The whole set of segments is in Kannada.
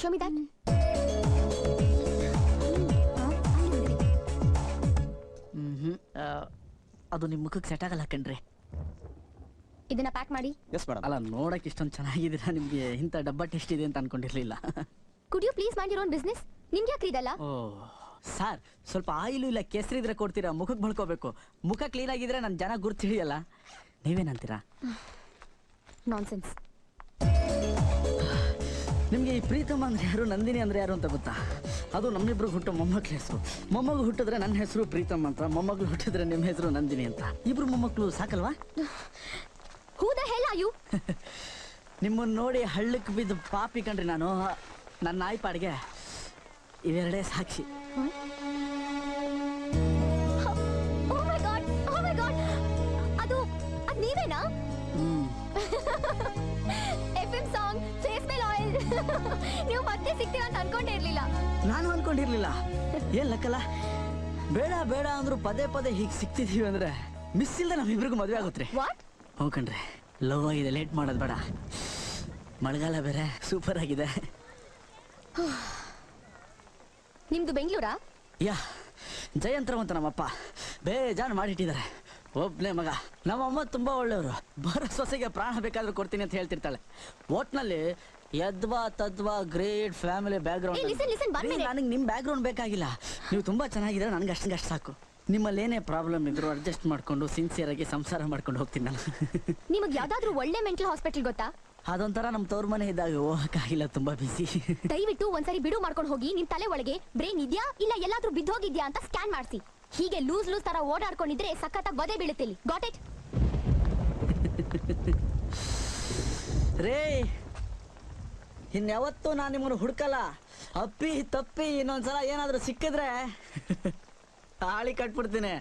Show me that. ಅದು ನಿಮ್ಮ ಮುಖಕ್ಕೆ ಸೆಟ್ ಆಗಲ್ಲ ಕಣ್ರಿ. ಇದನ್ನ ಪ್ಯಾಕ್ ಮಾಡಿ. Yes madam. ಅಲ್ಲ, ನೋಡಕ್ಕೆ ಇಷ್ಟೊಂದು ಚೆನ್ನಾಗಿದ್ದೀರಾ, ನಿಮಗೆ ಇಂಥ ಡಬ್ಬ ಟೇಸ್ಟ್ ಇದೆ ಅಂತ ಅನ್ಕೊಂಡಿರ್ಲಿಲ್ಲ. Could you please mind your own business? ನಿಮ್ಗೆ ಯಾಕೆ ಇದಲ್ಲ? ಓ ಸರ್, ಸ್ವಲ್ಪ ಆಯಿಲು ಇಲ್ಲ ಕೇಸರಿ ಇದ್ರೆ ಕೊಡ್ತೀರಾ? ಮುಖಕ್ಕೆ ಬಳ್ಕೋಬೇಕು. ಮುಖ ಕ್ಲೀನ್ ಆಗಿದ್ರೆ ನನ್ನ ಜನ ಗುರ್ತು ಹಿಡಿಯಲ್ಲ. ನೀವೇನಂತೀರಾ? ನಾನ್ಸೆನ್ಸ್. ನಿಮಗೆ ಈ ಪ್ರೀತಮ್ ಅಂದ್ರೆ ಯಾರು, ನಂದಿನಿ ಅಂದ್ರೆ ಯಾರು ಅಂತ ಗೊತ್ತಾ? ಅದು ನಮ್ಮಿಬ್ರಿಗೆ ಹುಟ್ಟೋ ಮೊಮ್ಮಕ್ಳ ಹೆಸರು. ಮೊಮ್ಮಗು ಹುಟ್ಟಿದ್ರೆ ನನ್ನ ಹೆಸರು ಪ್ರೀತಮ್ ಅಂತ, ಮೊಮ್ಮಗಳು ಹುಟ್ಟಿದ್ರೆ ನಿಮ್ಮ ಹೆಸರು ನಂದಿನಿ ಅಂತ. ಇಬ್ರು ಮೊಮ್ಮಕ್ಕಳು ಸಾಕಲ್ವಾ? Who the hell are you? ನಿಮ್ಮನ್ನು ನೋಡಿ ಹಳ್ಳಕ್ಕೆ ಬಿದ್ದು ಪಾಪಿ ಕಣ್ರಿ ನಾನು. ನನ್ನ ನಾಯಿಪಾಡಿಗೆ ಇವೆರಡೇ ಸಾಕ್ಷಿ. ಓ ಮೈ ಗಾಡ್, ಓ ಮೈ ಗಾಡ್, ಅದು ನೀವೇನಾ? FM ಸಾಂಗ್, ಫೇಸ್ ಮೇಲ್ ಆಯಿಲ್. ನೀವು ಮತ್ತೆ ಸಿಗ್ತೀರಾ ಅಂತ ಅನ್ಕೊಂಡೇ ಇರ್ಲಿಲ್ಲ. ನಾನು ಅನ್ಕೊಂಡಿರ್ಲಿಲ್ಲ. ಏನ್ ಲಕ್ಕಲ್ಲ, ಬೇಡ ಬೇಡ ಅಂದ್ರು ಪದೇ ಪದೇ ಹೀಗೆ ಸಿಗ್ತಿದೀವಿ ಅಂದ್ರೆ ಮಿಸ್ ಇಲ್ದ ನಮ್ಮಿಬ್ರಿಗೂ ಮದುವೆ ಆಗುತ್ತೆ. ವಾಟ್? ಹೋಗ್ಕಂಡ್ರೆ ಲವ್ ಆಗಿದೆ, ಲೇಟ್ ಮಾಡೋದು ಬೇಡ. ಮಳೆಗಾಲ ಬೇರೆ ಸೂಪರ್ ಆಗಿದೆ. ನಿಮ್ದು ಬೆಂಗಳೂರಾ? ಯಾ, ಜಯಂತ್ರ ಅಂತ ನಮ್ಮಪ್ಪ ಬೇಜಾನ್ ಮಾಡಿಟ್ಟಿದ್ದಾರೆ. ಒಬ್ನೇ ಮಗ. ನಮ್ಮಮ್ಮ ತುಂಬಾ ಒಳ್ಳೆಯವರು. ಬರೋ ಸೊಸೆಗೆ ಪ್ರಾಣ ಬೇಕಾದ್ರೂ ಕೊಡ್ತೀನಿ ಅಂತ ಹೇಳ್ತಿರ್ತಾಳೆ. ಒಟ್ನಲ್ಲಿ ಯದ್ವಾ ತದ್ವಾ ಗ್ರೇಟ್ ಫ್ಯಾಮಿಲಿ ಬ್ಯಾಕ್ ಗ್ರೌಂಡ್. ನನಗೆ ನಿಮ್ ಬ್ಯಾಕ್ ಗ್ರೌಂಡ್ ಬೇಕಾಗಿಲ್ಲ. ನೀವು ತುಂಬಾ ಚೆನ್ನಾಗಿದ್ರೆ ನನ್ಗೆ ಅಷ್ಟು ಸಾಕು. ನಿಮ್ಮಲ್ಲಿ ಏನೇ ಪ್ರಾಬ್ಲಮ್ ಇದ್ರು ಅಡ್ಜಸ್ಟ್ ಮಾಡ್ಕೊಂಡು ಸಿನ್ಸಿಯರ್ ಆಗಿ ಸಂಸಾರ ಮಾಡ್ಕೊಂಡು ಹೋಗ್ತೀನಿ ನಾನು. ನಿಮಗೆ ಯಾವ್ದಾದ್ರು ಒಳ್ಳೆ ಮೆಂಟಲ್ ಹಾಸ್ಪಿಟಲ್ ಗೊತ್ತಾ? ಅದೊಂಥರ ನಮ್ ತವ್ರ ಮನೆ ಇದ್ದಾಗ ಹೋಗಕ್ಕಾಗಿಲ್ಲ, ತುಂಬಾ ಬಿಸಿ. ದಯವಿಟ್ಟು ಒಂದ್ಸರಿ ಬಿಡು ಮಾಡ್ಕೊಂಡು ಹೋಗಿ. ನಿಮ್ ತಲೆ ಒಳಗೆ ಬ್ರೈನ್ ಇದ್ಯಾ ಇಲ್ಲ ಎಲ್ಲಾದ್ರೂ ಬಿದ್ದೋಗಿದ್ಯಾ ಅಂತ ಸ್ಕ್ಯಾನ್ ಮಾಡಿಸಿ. ಹೀಗೆ ಲೂಸ್ ತರ ಓಡಾಡ್ಕೊಂಡಿದ್ರೆ ಸಖತ್ತಾಗಿ ಬದೇ ಬೀಳುತ್ತಿಲ್ಲಿ. Got it? ರೇ, ಇನ್ಯಾವತ್ತೂ ನಾನು ನಿಮ್ಮನ್ನು ಹುಡ್ಕಲ್ಲ. ಅಪ್ಪಿ ತಪ್ಪಿ ಇನ್ನೊಂದ್ಸಲ ಏನಾದ್ರೂ ಸಿಕ್ಕಿದ್ರೆ ತಾಳಿ ಕಟ್ಬಿಡ್ತೀನಿ.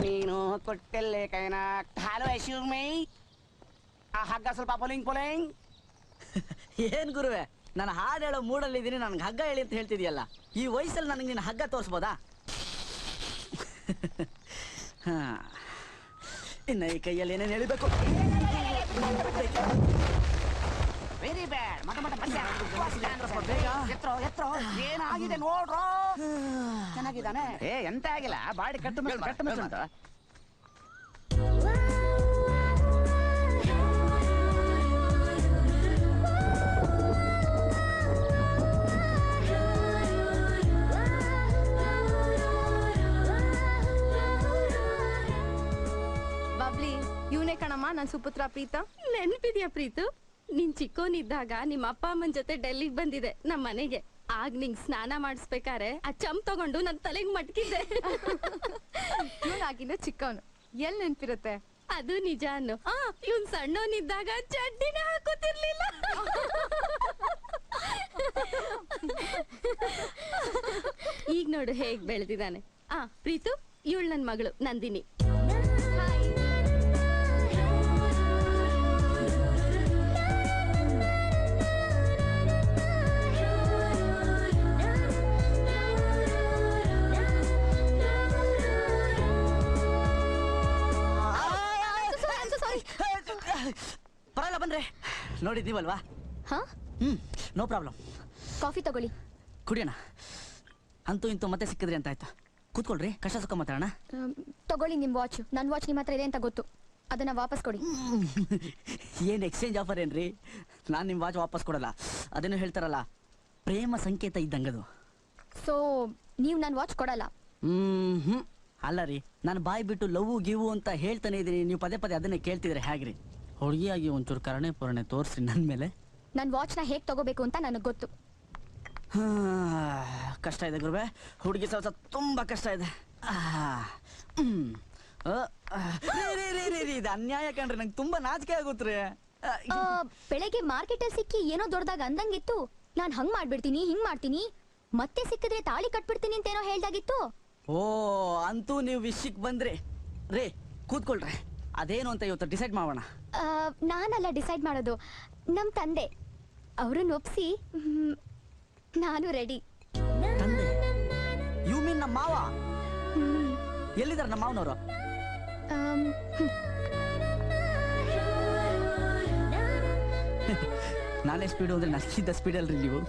ನೀನು ಕೊಟ್ಟೆಲ್ಲೆ ಕೈನ ಹಲೋ ಮೈ ಆ ಹಗ್ಗ ಸ್ವಲ್ಪ ಪೊಲಿಂಗ್ ಪೊಲಿಂಗ್. ಏನ್ ಗುರುವೆ, ನಾನು ಹಾಡು ಹೇಳೋ ಮೂಡಲ್ಲಿ ಇದ್ದೀನಿ, ನನ್ಗೆ ಹಗ್ಗ ಹೇಳಿ ಅಂತ ಹೇಳ್ತಿದ್ಯಲ್ಲ. ಈ ವಯಸ್ಸಲ್ಲಿ ನನಗೆ ನಿನ್ನ ಹಗ್ಗ ತೋರಿಸ್ಬೋದಾ? ಹಾ, ಇನ್ನ ಈ ಕೈಯಲ್ಲಿ ಏನೇನು ಹೇಳಿಬೇಕು? Very bad. ಏನಾಗಿದೆ ನೋಡ್ರೋ. ಚೆನ್ನಾಗಿದ್ದಾನೆ. ಎಂತ ಆಗಿಲ್ಲ, ಬಾಡಿ ಕಟ್ಟು ಉಂಟು. ಬಬ್ಲಿ, ಇವನೇ ಕಣಮ್ಮ ನನ್ ಸುಪುತ್ರ ಪ್ರೀತ. ನೆನ್ಪಿದ್ಯಾ ಪ್ರೀತು? ನೀನ್ ಚಿಕ್ಕೋನಿದ್ದಾಗ ನಿಮ್ಮ ಅಪ್ಪ ಅಮ್ಮನ ಜೊತೆ ಡೆಲ್ಲಿಗೆ ಬಂದಿದೆ ನಮ್ಮ ಮನೆಗೆ. ಆಗ ನಿಂಗ್ ಸ್ನಾನ ಮಾಡಿಸ್ಬೇಕಾರೆ ಆ ಚಮ್ ತಗೊಂಡು ನನ್ ತಲೆಗ್ ಮಟ್ಕಿದ್ದೆ. ಇವನಾಗಿನ ಚಿಕ್ಕವನು ಎಲ್ ನೆನ್ಪಿರುತ್ತೆ? ಅದು ನಿಜ ಅನ್ನು. ಇವನ್ ಸಣ್ಣವನಿದ್ದಾಗ ಚಡ್ಡಿನ ಹಾಕೋತಿರ್ಲಿಲ್ಲ. ಈಗ ನೋಡು ಹೇಗ್ ಬೆಳೆದಿದ್ದಾನೆ. ಪ್ರೀತು, ಇವಳು ನನ್ ಮಗಳು ನಂದಿನಿ. ಪರವಾಗಿಲ್ಲ ಬಂದ್ರೆ ನೋಡಿದ್ದೀವಲ್ವಾ? No problem. ಕಾಫಿ ತಗೊಳ್ಳಿ, ಕುಡಿಯೋಣ. ಅಂತೂ ಇಂತೂ ಮತ್ತೆ ಸಿಕ್ಕಿದ್ರಿ ಅಂತ ಆಯ್ತು. ಕೂತ್ಕೊಳ್ರಿ, ಕಷ್ಟ ಸುಖ ಮಾತಾಡೋಣ. ತಗೊಳ್ಳಿ ನಿಮ್ ವಾಚ್. ನನ್ ವಾಚ್ ನಿಮ್ಮ ಹತ್ರ ಇದೆ ಅಂತ ಗೊತ್ತು, ಅದನ್ನ ವಾಪಸ್ ಕೊಡಿ. ಏನ್ ಎಕ್ಸ್ಚೇಂಜ್ ಆಫರ್ ಏನ್ರಿ? ನಾನ್ ನಿಮ್ ವಾಚ್ ವಾಪಸ್ ಕೊಡಲ್ಲ. ಅದೇನು ಹೇಳ್ತಾರಲ್ಲ, ಪ್ರೇಮ ಸಂಕೇತ ಇದ್ದಂಗದು. ಸೊ ನೀವ್ ನನ್ ವಾಚ್ ಕೊಡಲ್ಲ? ಅಲ್ಲ ರೀ, ನಾನು ಬಾಯ್ ಬಿಟ್ಟು ಲವ್ ಗಿವು ಅಂತ ಹೇಳ್ತಾನೆ ಇದೀನಿ, ನೀವು ಪದೇ ಪದೇ ಅದನ್ನೇ ಕೇಳ್ತಿದ್ರೆ ಹೇಗ್ರಿ? ಹುಡುಗಿಯಾಗಿ ಒಂಚೂರು ಕರುಣೆ ಪೂರಣೆ ತೋರಿಸ್ರಿ ನನ್ ಮೇಲೆ. ನನ್ ವಾಚ್ ನ ಹೇಗ್ ತಗೋಬೇಕು ಅಂತ ನನಗ್ ಗೊತ್ತು. ಕಷ್ಟ ಇದೆ ಗುರುವೆ, ಹುಡುಗಿ ಸ್ವಲ್ಪ ತುಂಬಾ ಕಷ್ಟ ಇದೆ. ಇದು ಅನ್ಯಾಯ ಕಣ್ರಿ, ನಂಗೆ ತುಂಬಾ ನಾಚಿಕೆ ಆಗುತ್ರಿ. ಬೆಳಗ್ಗೆ ಮಾರ್ಕೆಟ್ ಅಲ್ಲಿ ಸಿಕ್ಕಿ ಏನೋ ದೊಡ್ಡದಾಗ ಅಂದಂಗಿತ್ತು. ನಾನ್ ಹಂಗ್ ಮಾಡ್ಬಿಡ್ತೀನಿ, ಹಿಂಗ್ ಮಾಡ್ತೀನಿ, ಮತ್ತೆ ಸಿಕ್ಕಿದ್ರೆ ತಾಳಿ ಕಟ್ಬಿಡ್ತೀನಿ ಅಂತೇನೋ ಹೇಳ್ದಾಗಿತ್ತು. ಓ, ಅಂತೂ ನೀವು ವಿಷಯಕ್ಕೆ ಬಂದ್ರಿ. ರೇ ಕೂತ್ಕೊಳ್ರಿ. ಅದೇನು ಅಂತ ಇವತ್ತು ಡಿಸೈಡ್ ಮಾಡೋಣ. ನಾನಲ್ಲ ಡಿಸೈಡ್ ಮಾಡೋದು, ನಮ್ಮ ತಂದೆ. ಅವ್ರನ್ನ ಒಪ್ಸಿ ನಾನು ರೆಡಿ. ತಂದೆ? ಯು ಮೀನ್ ನಮ್ಮ ಮಾವ? ಎಲ್ಲಿದ್ದಾರೆ ನಮ್ಮ ಮಾವನವರು? ನಾನೇ ಸ್ಪೀಡು ಅಂದ್ರೆ ನನಗಿದ್ದ ಸ್ಪೀಡ್ ಅಲ್ರಿ ನೀವು.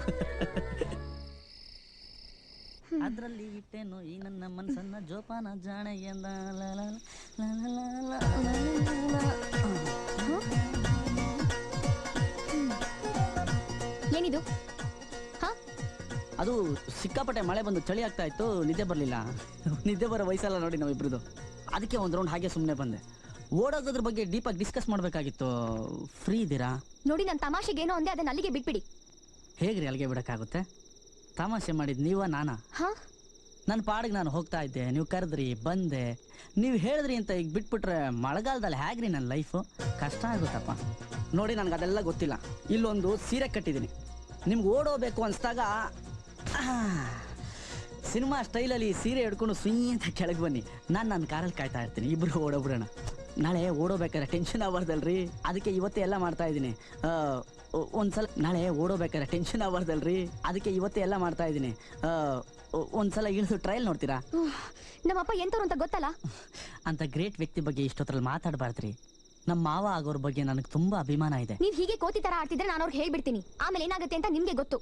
ಅದ್ರಲ್ಲಿ ಇಟ್ಟೇನು ಈ ನನ್ನ ಮನಸ್ಸನ್ನ ಜೋಪಾನ ಜಾಣೆ ಎಂದ. ಏನಿದು? ಅದು ಸಿಕ್ಕಾಪಟ್ಟೆ ಮಳೆ ಬಂದು ಚಳಿ ಆಗ್ತಾ ಇತ್ತು, ನಿದ್ದೆ ಬರಲಿಲ್ಲ. ನಿದ್ದೆ ಬರೋ ವಯಸ್ಸಲ್ಲ ನೋಡಿ ನಾವಿಬ್ರದ್ದು. ಅದಕ್ಕೆ ಒಂದು ರೌಂಡ್ ಹಾಗೆ ಸುಮ್ಮನೆ ಬಂದೆ. ಓಡೋಗೋದ್ರ ಬಗ್ಗೆ ಡೀಪಾಗಿ ಡಿಸ್ಕಸ್ ಮಾಡಬೇಕಾಗಿತ್ತು. ಫ್ರೀ ಇದ್ದೀರಾ? ನೋಡಿ, ನನ್ನ ತಮಾಷೆಗೆ ಏನೋ ಅಂದೆ, ಅದನ್ನ ಅಲ್ಲಿಗೆ ಬಿಟ್ಬಿಡಿ. ಹೇಗ್ರಿ ಅಲ್ಲಿಗೆ ಬಿಡೋಕ್ಕಾಗುತ್ತೆ? ತಮಾಷೆ ಮಾಡಿದ್ ನೀವ ನಾನಾ? ನನ್ನ ಪಾಡಿಗೆ ನಾನು ಹೋಗ್ತಾ ಇದ್ದೆ, ನೀವು ಕರೆದ್ರಿ, ಬಂದೆ. ನೀವು ಹೇಳಿದ್ರಿ ಅಂತ ಈಗ ಬಿಟ್ಬಿಟ್ರೆ ಮಳೆಗಾಲದಲ್ಲಿ ಹೇಗ್ರಿ ನನ್ನ ಲೈಫು? ಕಷ್ಟ ಆಗುತ್ತಪ್ಪ. ನೋಡಿ, ನನಗೆ ಅದೆಲ್ಲ ಗೊತ್ತಿಲ್ಲ. ಇಲ್ಲೊಂದು ಸೀರೆ ಕಟ್ಟಿದ್ದೀನಿ. ನಿಮ್ಗೆ ಓಡೋಬೇಕು ಅನ್ಸ್ದಾಗ ಸಿನಿಮಾ ಸ್ಟೈಲಲ್ಲಿ ಸೀರೆ ಹಿಡ್ಕೊಂಡು ಸುಯ್ ಅಂತ ಕೆಳಗೆ ಬನ್ನಿ. ನಾನು ನನ್ನ ಕಾರಲ್ಲಿ ಕಾಯ್ತಾ ಇರ್ತೀನಿ, ಇಬ್ರು ಓಡೋಬಿಡೋಣ. ನಾಳೆ ಓಡೋಬೇಕಾದ್ರೆ ಟೆನ್ಷನ್ ಆಗ್ಬಾರ್ದಲ್ರಿ, ಅದಕ್ಕೆ ಇವತ್ತೇ ಎಲ್ಲ ಮಾಡ್ತಾ ಇದ್ದೀನಿ. ಒಂದ್ಸಲ ನಾಳೆ ಓಡೋಬೇಕಾದ್ರೆ ಟೆನ್ಷನ್ ಆಗ್ಬಾರ್ದಲ್ರಿ, ಅದಕ್ಕೆ ಇವತ್ತೇ ಎಲ್ಲ ಮಾಡ್ತಾ ಇದ್ದೀನಿ. ಒಂದ್ಸಲ ಇಳಿದು ಟ್ರಯಲ್ ನೋಡ್ತೀರಾ? ನಮ್ಮಪ್ಪ ಎಂತವ್ರು ಅಂತ ಗೊತ್ತಲ್ಲ. ಅಂತ ಗ್ರೇಟ್ ವ್ಯಕ್ತಿ ಬಗ್ಗೆ ಇಷ್ಟೊತ್ತರಲ್ಲಿ ಮಾತಾಡಬಾರ್ದ್ರಿ. ನಮ್ಮ ಮಾವ ಆಗೋರ್ ಬಗ್ಗೆ ನನಗೆ ತುಂಬಾ ಅಭಿಮಾನ ಇದೆ. ನೀವ್ ಹೀಗೆ ಕೋತಿ ತರ ಆಡ್ತಿದ್ರೆ ನಾನು ಅವ್ರಿಗೆ ಹೇಳ್ಬಿಡ್ತೀನಿ, ಆಮೇಲೆ ಏನಾಗುತ್ತೆ ಅಂತ ನಿಮ್ಗೆ ಗೊತ್ತು.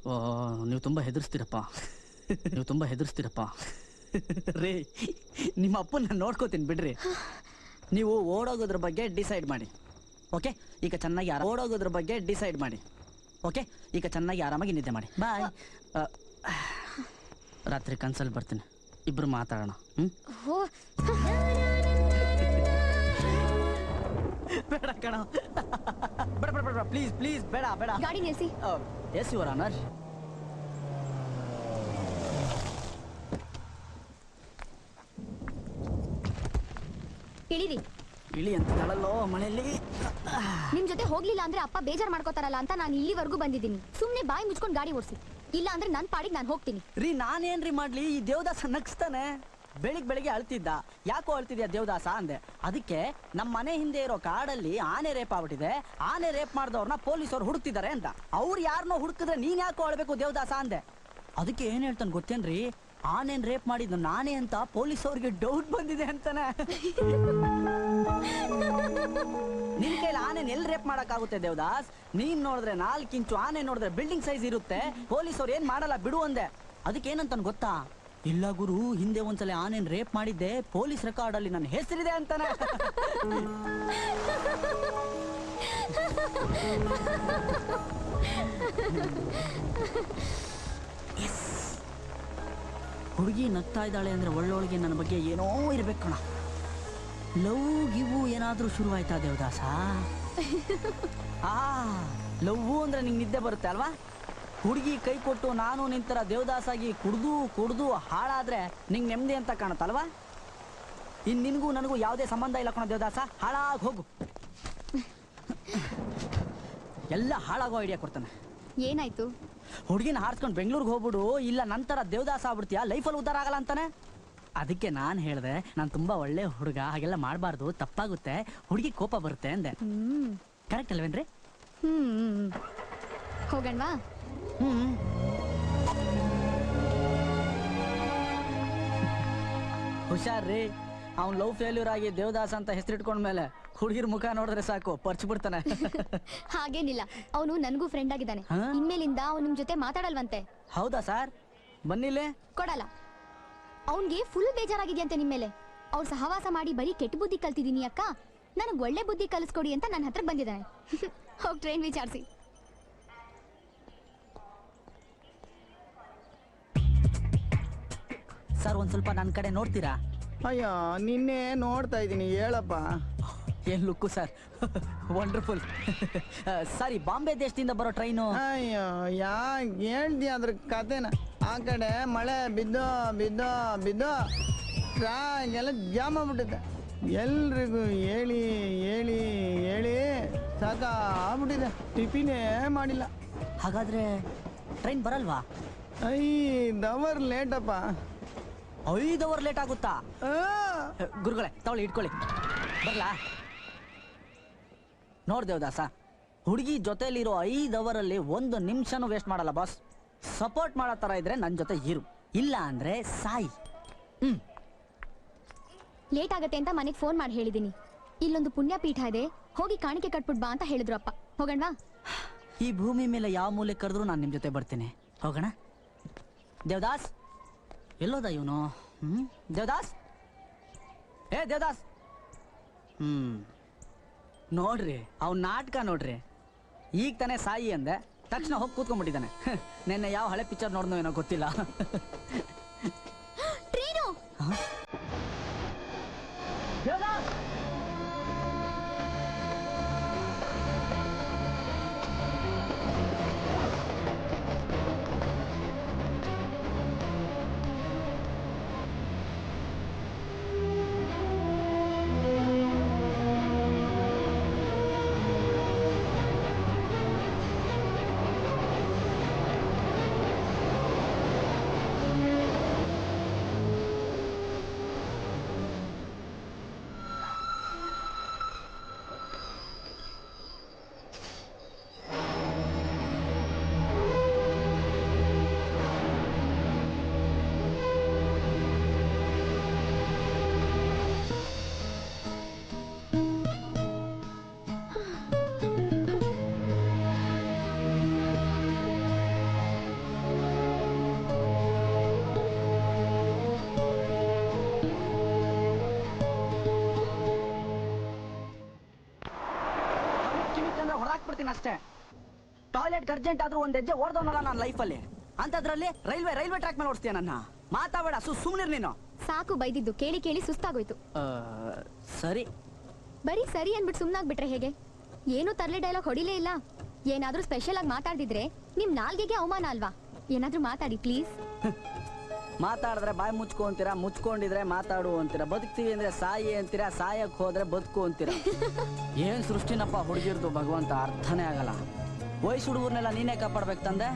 ನೀವು ತುಂಬಾ ಹೆದರ್ಸ್ತೀರಪ್ಪ, ನೀವು ತುಂಬಾ ಹೆದರ್ಸ್ತೀರಪ್ಪ ರೇ. ನಿಮ್ಮ ಅಪ್ಪನ ನೋಡ್ಕೋತೀನಿ ಬಿಡ್ರಿ. ನೀವು ಓಡೋಗೋದ್ರ ಬಗ್ಗೆ ಡಿಸೈಡ್ ಮಾಡಿ, ಓಕೆ? ಈಗ ಚೆನ್ನಾಗಿ ಓಡೋಗೋದ್ರ ಬಗ್ಗೆ ಡಿಸೈಡ್ ಮಾಡಿ, ಓಕೆ? ಈಗ ಚೆನ್ನಾಗಿ ಆರಾಮಾಗಿ ನಿದ್ದೆ ಮಾಡಿ. ಬಾಯ್. ರಾತ್ರಿ ಕನ್ಸಲ್ಲಿ ಬರ್ತೀನಿ, ಇಬ್ರು ಮಾತಾಡೋಣ. ಬೇಡ ಕಣ, ಬೇಡ ಬೇಡ ಬೇಡ, ಪ್ಲೀಸ್ ಪ್ಲೀಸ್, ಬೇಡ ಬೇಡ. ಗಾಡಿ ನಿಲ್ಸಿ. Yes your honour. ಇಳಿರಿ. ಇಳಿ ಅಂತಿದ್ದಾಳಲ್ಲೋ ಮಳೆಯಲ್ಲಿ. ನಿಮ್ ಜೊತೆ ಹೋಗ್ಲಿಲ್ಲ ಅಂದ್ರೆ ಅಪ್ಪ ಬೇಜಾರ್ ಮಾಡ್ಕೋತಾರಲ್ಲ ಅಂತ ನಾನು ಇಲ್ಲಿವರೆಗೂ ಬಂದಿದ್ದೀನಿ. ಸುಮ್ನೆ ಬಾಯಿ ಮುಚ್ಕೊಂಡು ಗಾಡಿ ಓಡಿಸಿ, ಇಲ್ಲ ಅಂದ್ರೆ ನನ್ ಪಾಡಿಗೆ ನಾನು ಹೋಗ್ತೀನಿ. ರೀ, ನಾನೇನ್ರಿ ಮಾಡ್ಲಿ? ಈ ದೇವದಾಸ ನಗ್ಸ್ತಾನೆ. ಬೆಳಿಗ್ಗೆ ಅಳ್ತಿದ್ದ. ಯಾಕೋ ಅಳ್ತಿದ್ಯಾ ದೇವದಾಸ ಅಂದೆ. ಅದಕ್ಕೆ ನಮ್ಮ ಮನೆ ಹಿಂದೆ ಇರೋ ಕಾಡಲ್ಲಿ ಆನೆ ರೇಪ್ ಆಗ್ಬಿಟ್ಟಿದೆ, ಆನೆ ರೇಪ್ ಮಾಡಿದವ್ರನ್ನ ಪೊಲೀಸವ್ರು ಹುಡುಕ್ತಿದ್ದಾರೆ ಅಂತ. ಅವ್ರು ಯಾರನ್ನೋ ಹುಡುಕಿದ್ರೆ ನೀನ್ ಯಾಕೋ ಅಳ್ಬೇಕು ದೇವದಾಸ ಅಂದೆ. ಅದಕ್ಕೆ ಏನ್ ಹೇಳ್ತಾನೆ ಗೊತ್ತೇನ್ರಿ? ಆನೇನ್ ರೇಪ್ ಮಾಡಿದ್ದು ನಾನೇ ಅಂತ ಪೊಲೀಸ್ ಅವ್ರಿಗೆ ಡೌಟ್ ಬಂದಿದೆ ಅಂತಾನೆ. ನಿನ್ ಕೈಲಿ ಆನೆನ್ ಎಲ್ಲಿ ರೇಪ್ ಮಾಡಕ್ಕಾಗುತ್ತೆ ದೇವದಾಸ್? ನೀನ್ ನೋಡಿದ್ರೆ 4 ಇಂಚು, ಆನೆ ನೋಡಿದ್ರೆ ಬಿಲ್ಡಿಂಗ್ ಸೈಜ್ ಇರುತ್ತೆ. ಪೊಲೀಸ್ ಅವ್ರು ಏನ್ ಮಾಡಲ್ಲ ಬಿಡು ಅಂದೆ. ಅದಕ್ಕೆ ಏನಂತಾನೆ ಗೊತ್ತಾ? ಇಲ್ಲ ಗುರು, ಹಿಂದೆ ಒಂದ್ಸಲ ಆನೆನ್ ರೇಪ್ ಮಾಡಿದ್ದೆ, ಪೊಲೀಸ್ ರೆಕಾರ್ಡ್ ಅಲ್ಲಿ ನನ್ನ ಹೆಸರಿದೆ ಅಂತಾನೆ. ಹುಡುಗಿ ನಗ್ತಾ ಇದ್ದಾಳೆ ಅಂದ್ರೆ ಒಳ್ಳೊಳಗೆ ನನ್ನ ಬಗ್ಗೆ ಏನೋ ಇರ್ಬೇಕು ಕಣ. ಲವ್ ಗಿವು ಏನಾದ್ರೂ ಶುರುವಾಯ್ತಾ ದೇವದಾಸ? ಲವ್ ಅಂದ್ರೆ ನಿಂಗೆ ನಿದ್ದೆ ಬರುತ್ತೆ ಅಲ್ವಾ? ಹುಡುಗಿ ಕೈ ಕೊಟ್ಟು ನಾನು ನಿಂತರ ದೇವದಾಸಾಗಿ ಕುಡ್ದು ಹಾಳಾದ್ರೆ ನಿಂಗೆ ನೆಮ್ಮದಿ ಅಂತ ಕಾಣುತ್ತಲ್ವಾ? ಇನ್ ನಿನಗೂ ನನಗೂ ಯಾವುದೇ ಸಂಬಂಧ ಇಲ್ಲ ಕಣ ದೇವದಾಸ, ಹಾಳಾಗಿ ಹೋಗು. ಎಲ್ಲ ಹಾಳಾಗೋ ಐಡಿಯಾ ಕೊಡ್ತಾನೆ. ಏನಾಯ್ತು? ಹುಡುಗಿನ ಹಾರಿಸ್ಕೊಂಡು ಬೆಂಗಳೂರಿಗೆ ಹೋಗ್ಬಿಡು, ಇಲ್ಲ ನಂತರ ದೇವದಾಸ ಆಗ್ಬಿಡ್ತೀಯಾ, ಲೈಫಲ್ಲಿ ಉದ್ದಾರ ಆಗಲ್ಲ ಅಂತಾನೆ. ಅದಕ್ಕೆ ನಾನು ಹೇಳಿದೆ, ನಾನು ತುಂಬಾ ಒಳ್ಳೆ ಹುಡುಗ, ಹಾಗೆಲ್ಲ ಮಾಡಬಾರ್ದು, ತಪ್ಪಾಗುತ್ತೆ, ಹುಡುಗಿ ಕೋಪ ಬರುತ್ತೆ ಅಂದೆ. ಕರೆಕ್ಟ್ ಅಲ್ವೇನ್ರಿ? ಹೋಗಣ್ವಾ? ಹುಷಾರ್ರಿ, ಅವ್ನು ಲವ್ ಫೇಲ್ಯೂರ್ ಆಗಿ ದೇವದಾಸ ಅಂತ ಹೆಸರಿಟ್ಕೊಂಡ್ಮೇಲೆ ಹುಡುಗಿರ್ ಮುಖ ನೋಡಿದ್ರೆ ಸಾಕು ಪರ್ಚ್ ಬಿಡ್ತಾನೆ. ಹಾಗೇನಿಲ್ಲ, ಅವನು ನನಗೂ ಫ್ರೆಂಡ್ ಆಗಿದ್ದಾನೆ. ಇನ್ಮೇಲಿಂದ ಅವ್ನು ನಿಮ್ ಜೊತೆ ಮಾತಾಡಲ್ವಂತೆ. ಹೌದಾ ಸರ್? ಬನ್ನಿಲ್ಲೇ. ಕೊಡಲ್ಲ. ಅವನ್ಗೆ ಫುಲ್ ಬೇಜಾರಾಗಿದ್ಯಂತೆ ನಿಮ್ಮೇಲೆ. ಅವ್ರು ಸಹವಾಸ ಮಾಡಿ ಬರೀ ಕೆಟ್ಟ ಬುದ್ಧಿ ಕಲ್ತಿದೀನಿ ಅಕ್ಕ, ನನಗ್ ಒಳ್ಳೆ ಬುದ್ಧಿ ಕಲಿಸ್ಕೊಡಿ ಅಂತ ನನ್ನ ಹತ್ರ ಬಂದಿದ್ದಾನೆ. ಹೋಗಿ ಟ್ರೈನ್ ವಿಚಾರಿಸಿ. ಸರ್, ಒಂದ್ ಸ್ವಲ್ಪ ನನ್ನ ಕಡೆ ನೋಡ್ತೀರಾ? ಅಯ್ಯೋ, ನಿನ್ನೆ ನೋಡ್ತಾ ಇದ್ದೀನಿ, ಹೇಳಪ್ಪ. ಏನ್ ಲುಕ್ಕು ಸರ್, ವಂಡರ್ಫುಲ್. ಸಾರಿ, ಬಾಂಬೆ ದೇಶದಿಂದ ಬರೋ ಟ್ರೈನು. ಅಯ್ಯೋ, ಯಾಕೆ ಹೇಳ್ದಿ ಅದ್ರ ಕತೆನ? ಆ ಕಡೆ ಮಳೆ ಬಿದ್ದೋ ಬಿದ್ದೋ ಬಿದ್ದೋ ಎಲ್ಲ ಜಾಮ್ ಆಗ್ಬಿಟ್ಟಿದೆ. ಎಲ್ರಿಗೂ ಹೇಳಿ ಹೇಳಿ ಹೇಳಿ ಸಾಕಾಗ್ಬಿಟ್ಟಿದೆ, ಟಿಫಿನೇ ಮಾಡಿಲ್ಲ. ಹಾಗಾದ್ರೆ ಟ್ರೈನ್ ಬರಲ್ವಾ? 5 ಅವರ್ ಲೇಟಪ್ಪ. 5 ಅವರ್ ಲೇಟ್ ಆಗುತ್ತಾ? ಗುರುಗಳೇ ತಗೊಳ್ಳಿ, ಇಟ್ಕೊಳ್ಳಿ. ಬರ್ಲಾ? ನೋಡ್ ದೇವದಾಸ, ಹುಡುಗಿ ಜೊತೆಲಿರೋ 5 ಅವರಲ್ಲಿ 1 ನಿಮಿಷನೂ ವೇಸ್ಟ್ ಮಾಡಲ್ಲ ಬಾಸ್. ಸಪೋರ್ಟ್ ಮಾಡೋ ತರ ಇದ್ರೆ ನನ್ನ ಜೊತೆ ಇರು, ಇಲ್ಲ ಅಂದ್ರೆ ಸಾಯಿ. ಲೇಟ್ ಆಗತ್ತೆ ಅಂತ ಮನೆಗೆ ಫೋನ್ ಮಾಡಿ ಹೇಳಿದೀನಿ. ಇಲ್ಲೊಂದು ಪುಣ್ಯಪೀಠ ಇದೆ, ಹೋಗಿ ಕಾಣಿಕೆ ಕಟ್ಬಿಟ್ ಬಾ ಅಂತ ಹೇಳಿದ್ರು ಅಪ್ಪ. ಹೋಗಣ್ವಾ? ಈ ಭೂಮಿ ಮೇಲೆ ಯಾವ ಮೂಲೆ ಕರೆದ್ರು ನಾನು ನಿಮ್ಮ ಜೊತೆ ಬರ್ತೀನಿ. ಹೋಗೋಣ. ದೇವದಾಸ್ ಎಲ್ಲೋದ ಇವನು? ದೇವದಾಸ್, ಏ ದೇವದಾಸ್. ನೋಡ್ರಿ ಅವ್ನ ನಾಟಕ ನೋಡ್ರಿ. ಈಗ ತಾನೇ ಸಾಯಿ ಅಂದೆ, ತಕ್ಷಣ ಹೋಗಿ ಕೂತ್ಕೊಂಡ್ಬಿಟ್ಟಿದ್ದಾನೆ. ನೆನ್ನೆ ಯಾವ ಹಳೆ ಪಿಕ್ಚರ್ ನೋಡ್ನೋ ಏನೋ ಗೊತ್ತಿಲ್ಲ. ದೇವದಾಸ್, ಹೊರಹಾಕ್ಬಿಡ್ತೀನಿ ಅಷ್ಟೇ. ಟಾಯ್ಲೆಟ್ ಅರ್ಜೆಂಟ್ ಆದ್ರೂ ಒಂದ್ ಹೆಜ್ಜೆ ಓಡ್ದವನಲ್ಲ ನಾನು ಲೈಫಲ್ಲಿ. ಅಂತದ್ರಲ್ಲಿ ರೈಲ್ವೆ ಟ್ರ್ಯಾಕ್ ಮೇಲೆ ಓಡಿಸ್ತೀಯ ನನ್ನ? ಮಾತಾಬೇಡ, ಸುಮ್ಮನಿರ್ ನೀನು. ಸಾಕು ಬೈದಿದ್ದು, ಕೇಳಿ ಕೇಳಿ ಸುಸ್ತಾಗೋಯ್ತು. ಸರಿ. ಬರೀ ಸರಿ ಅನ್ಬಿಟ್ಟು ಸುಮ್ನಾಗ್ಬಿಟ್ರೆ ಹೇಗೆ? ಏನು ತರ್ಲೆ ಡೈಲಾಗ್ ಹೊಡಿಲೇ ಇಲ್ಲ. ಏನಾದ್ರೂ ಸ್ಪೆಷಲ್ ಆಗಿ ಮಾತಾಡ್ದಿದ್ರೆ ನಿಮ್ ನಾಲ್ಗೆಗೆ ಅವಮಾನ ಅಲ್ವಾ? ಏನಾದ್ರೂ ಮಾತಾಡಿ ಪ್ಲೀಸ್. ಮಾತಾಡಿದ್ರೆ ಬಾಯಿ ಮುಚ್ಕೊ ಅಂತೀರಾ, ಮುಚ್ಕೊಂಡಿದ್ರೆ ಮಾತಾಡು ಅಂತೀರಾ, ಬದುಕ್ತೀವಿ ಅಂದ್ರೆ ಸಾಯಿ ಅಂತೀರಾ, ಸಾಯಕ್ ಹೋದ್ರೆ ಬದುಕು ಅಂತೀರಾ. ಏನ್ ಸೃಷ್ಟಿನಪ್ಪ ಹುಡುಗಿರ್ದು ಭಗವಂತ, ಅರ್ಥನೇ ಆಗಲ್ಲ. ವಯಸ್ಸು ಹುಡುಗರ್ನೆಲ್ಲ ನೀನೇ ಕಾಪಾಡ್ಬೇಕು ತಂದೆ.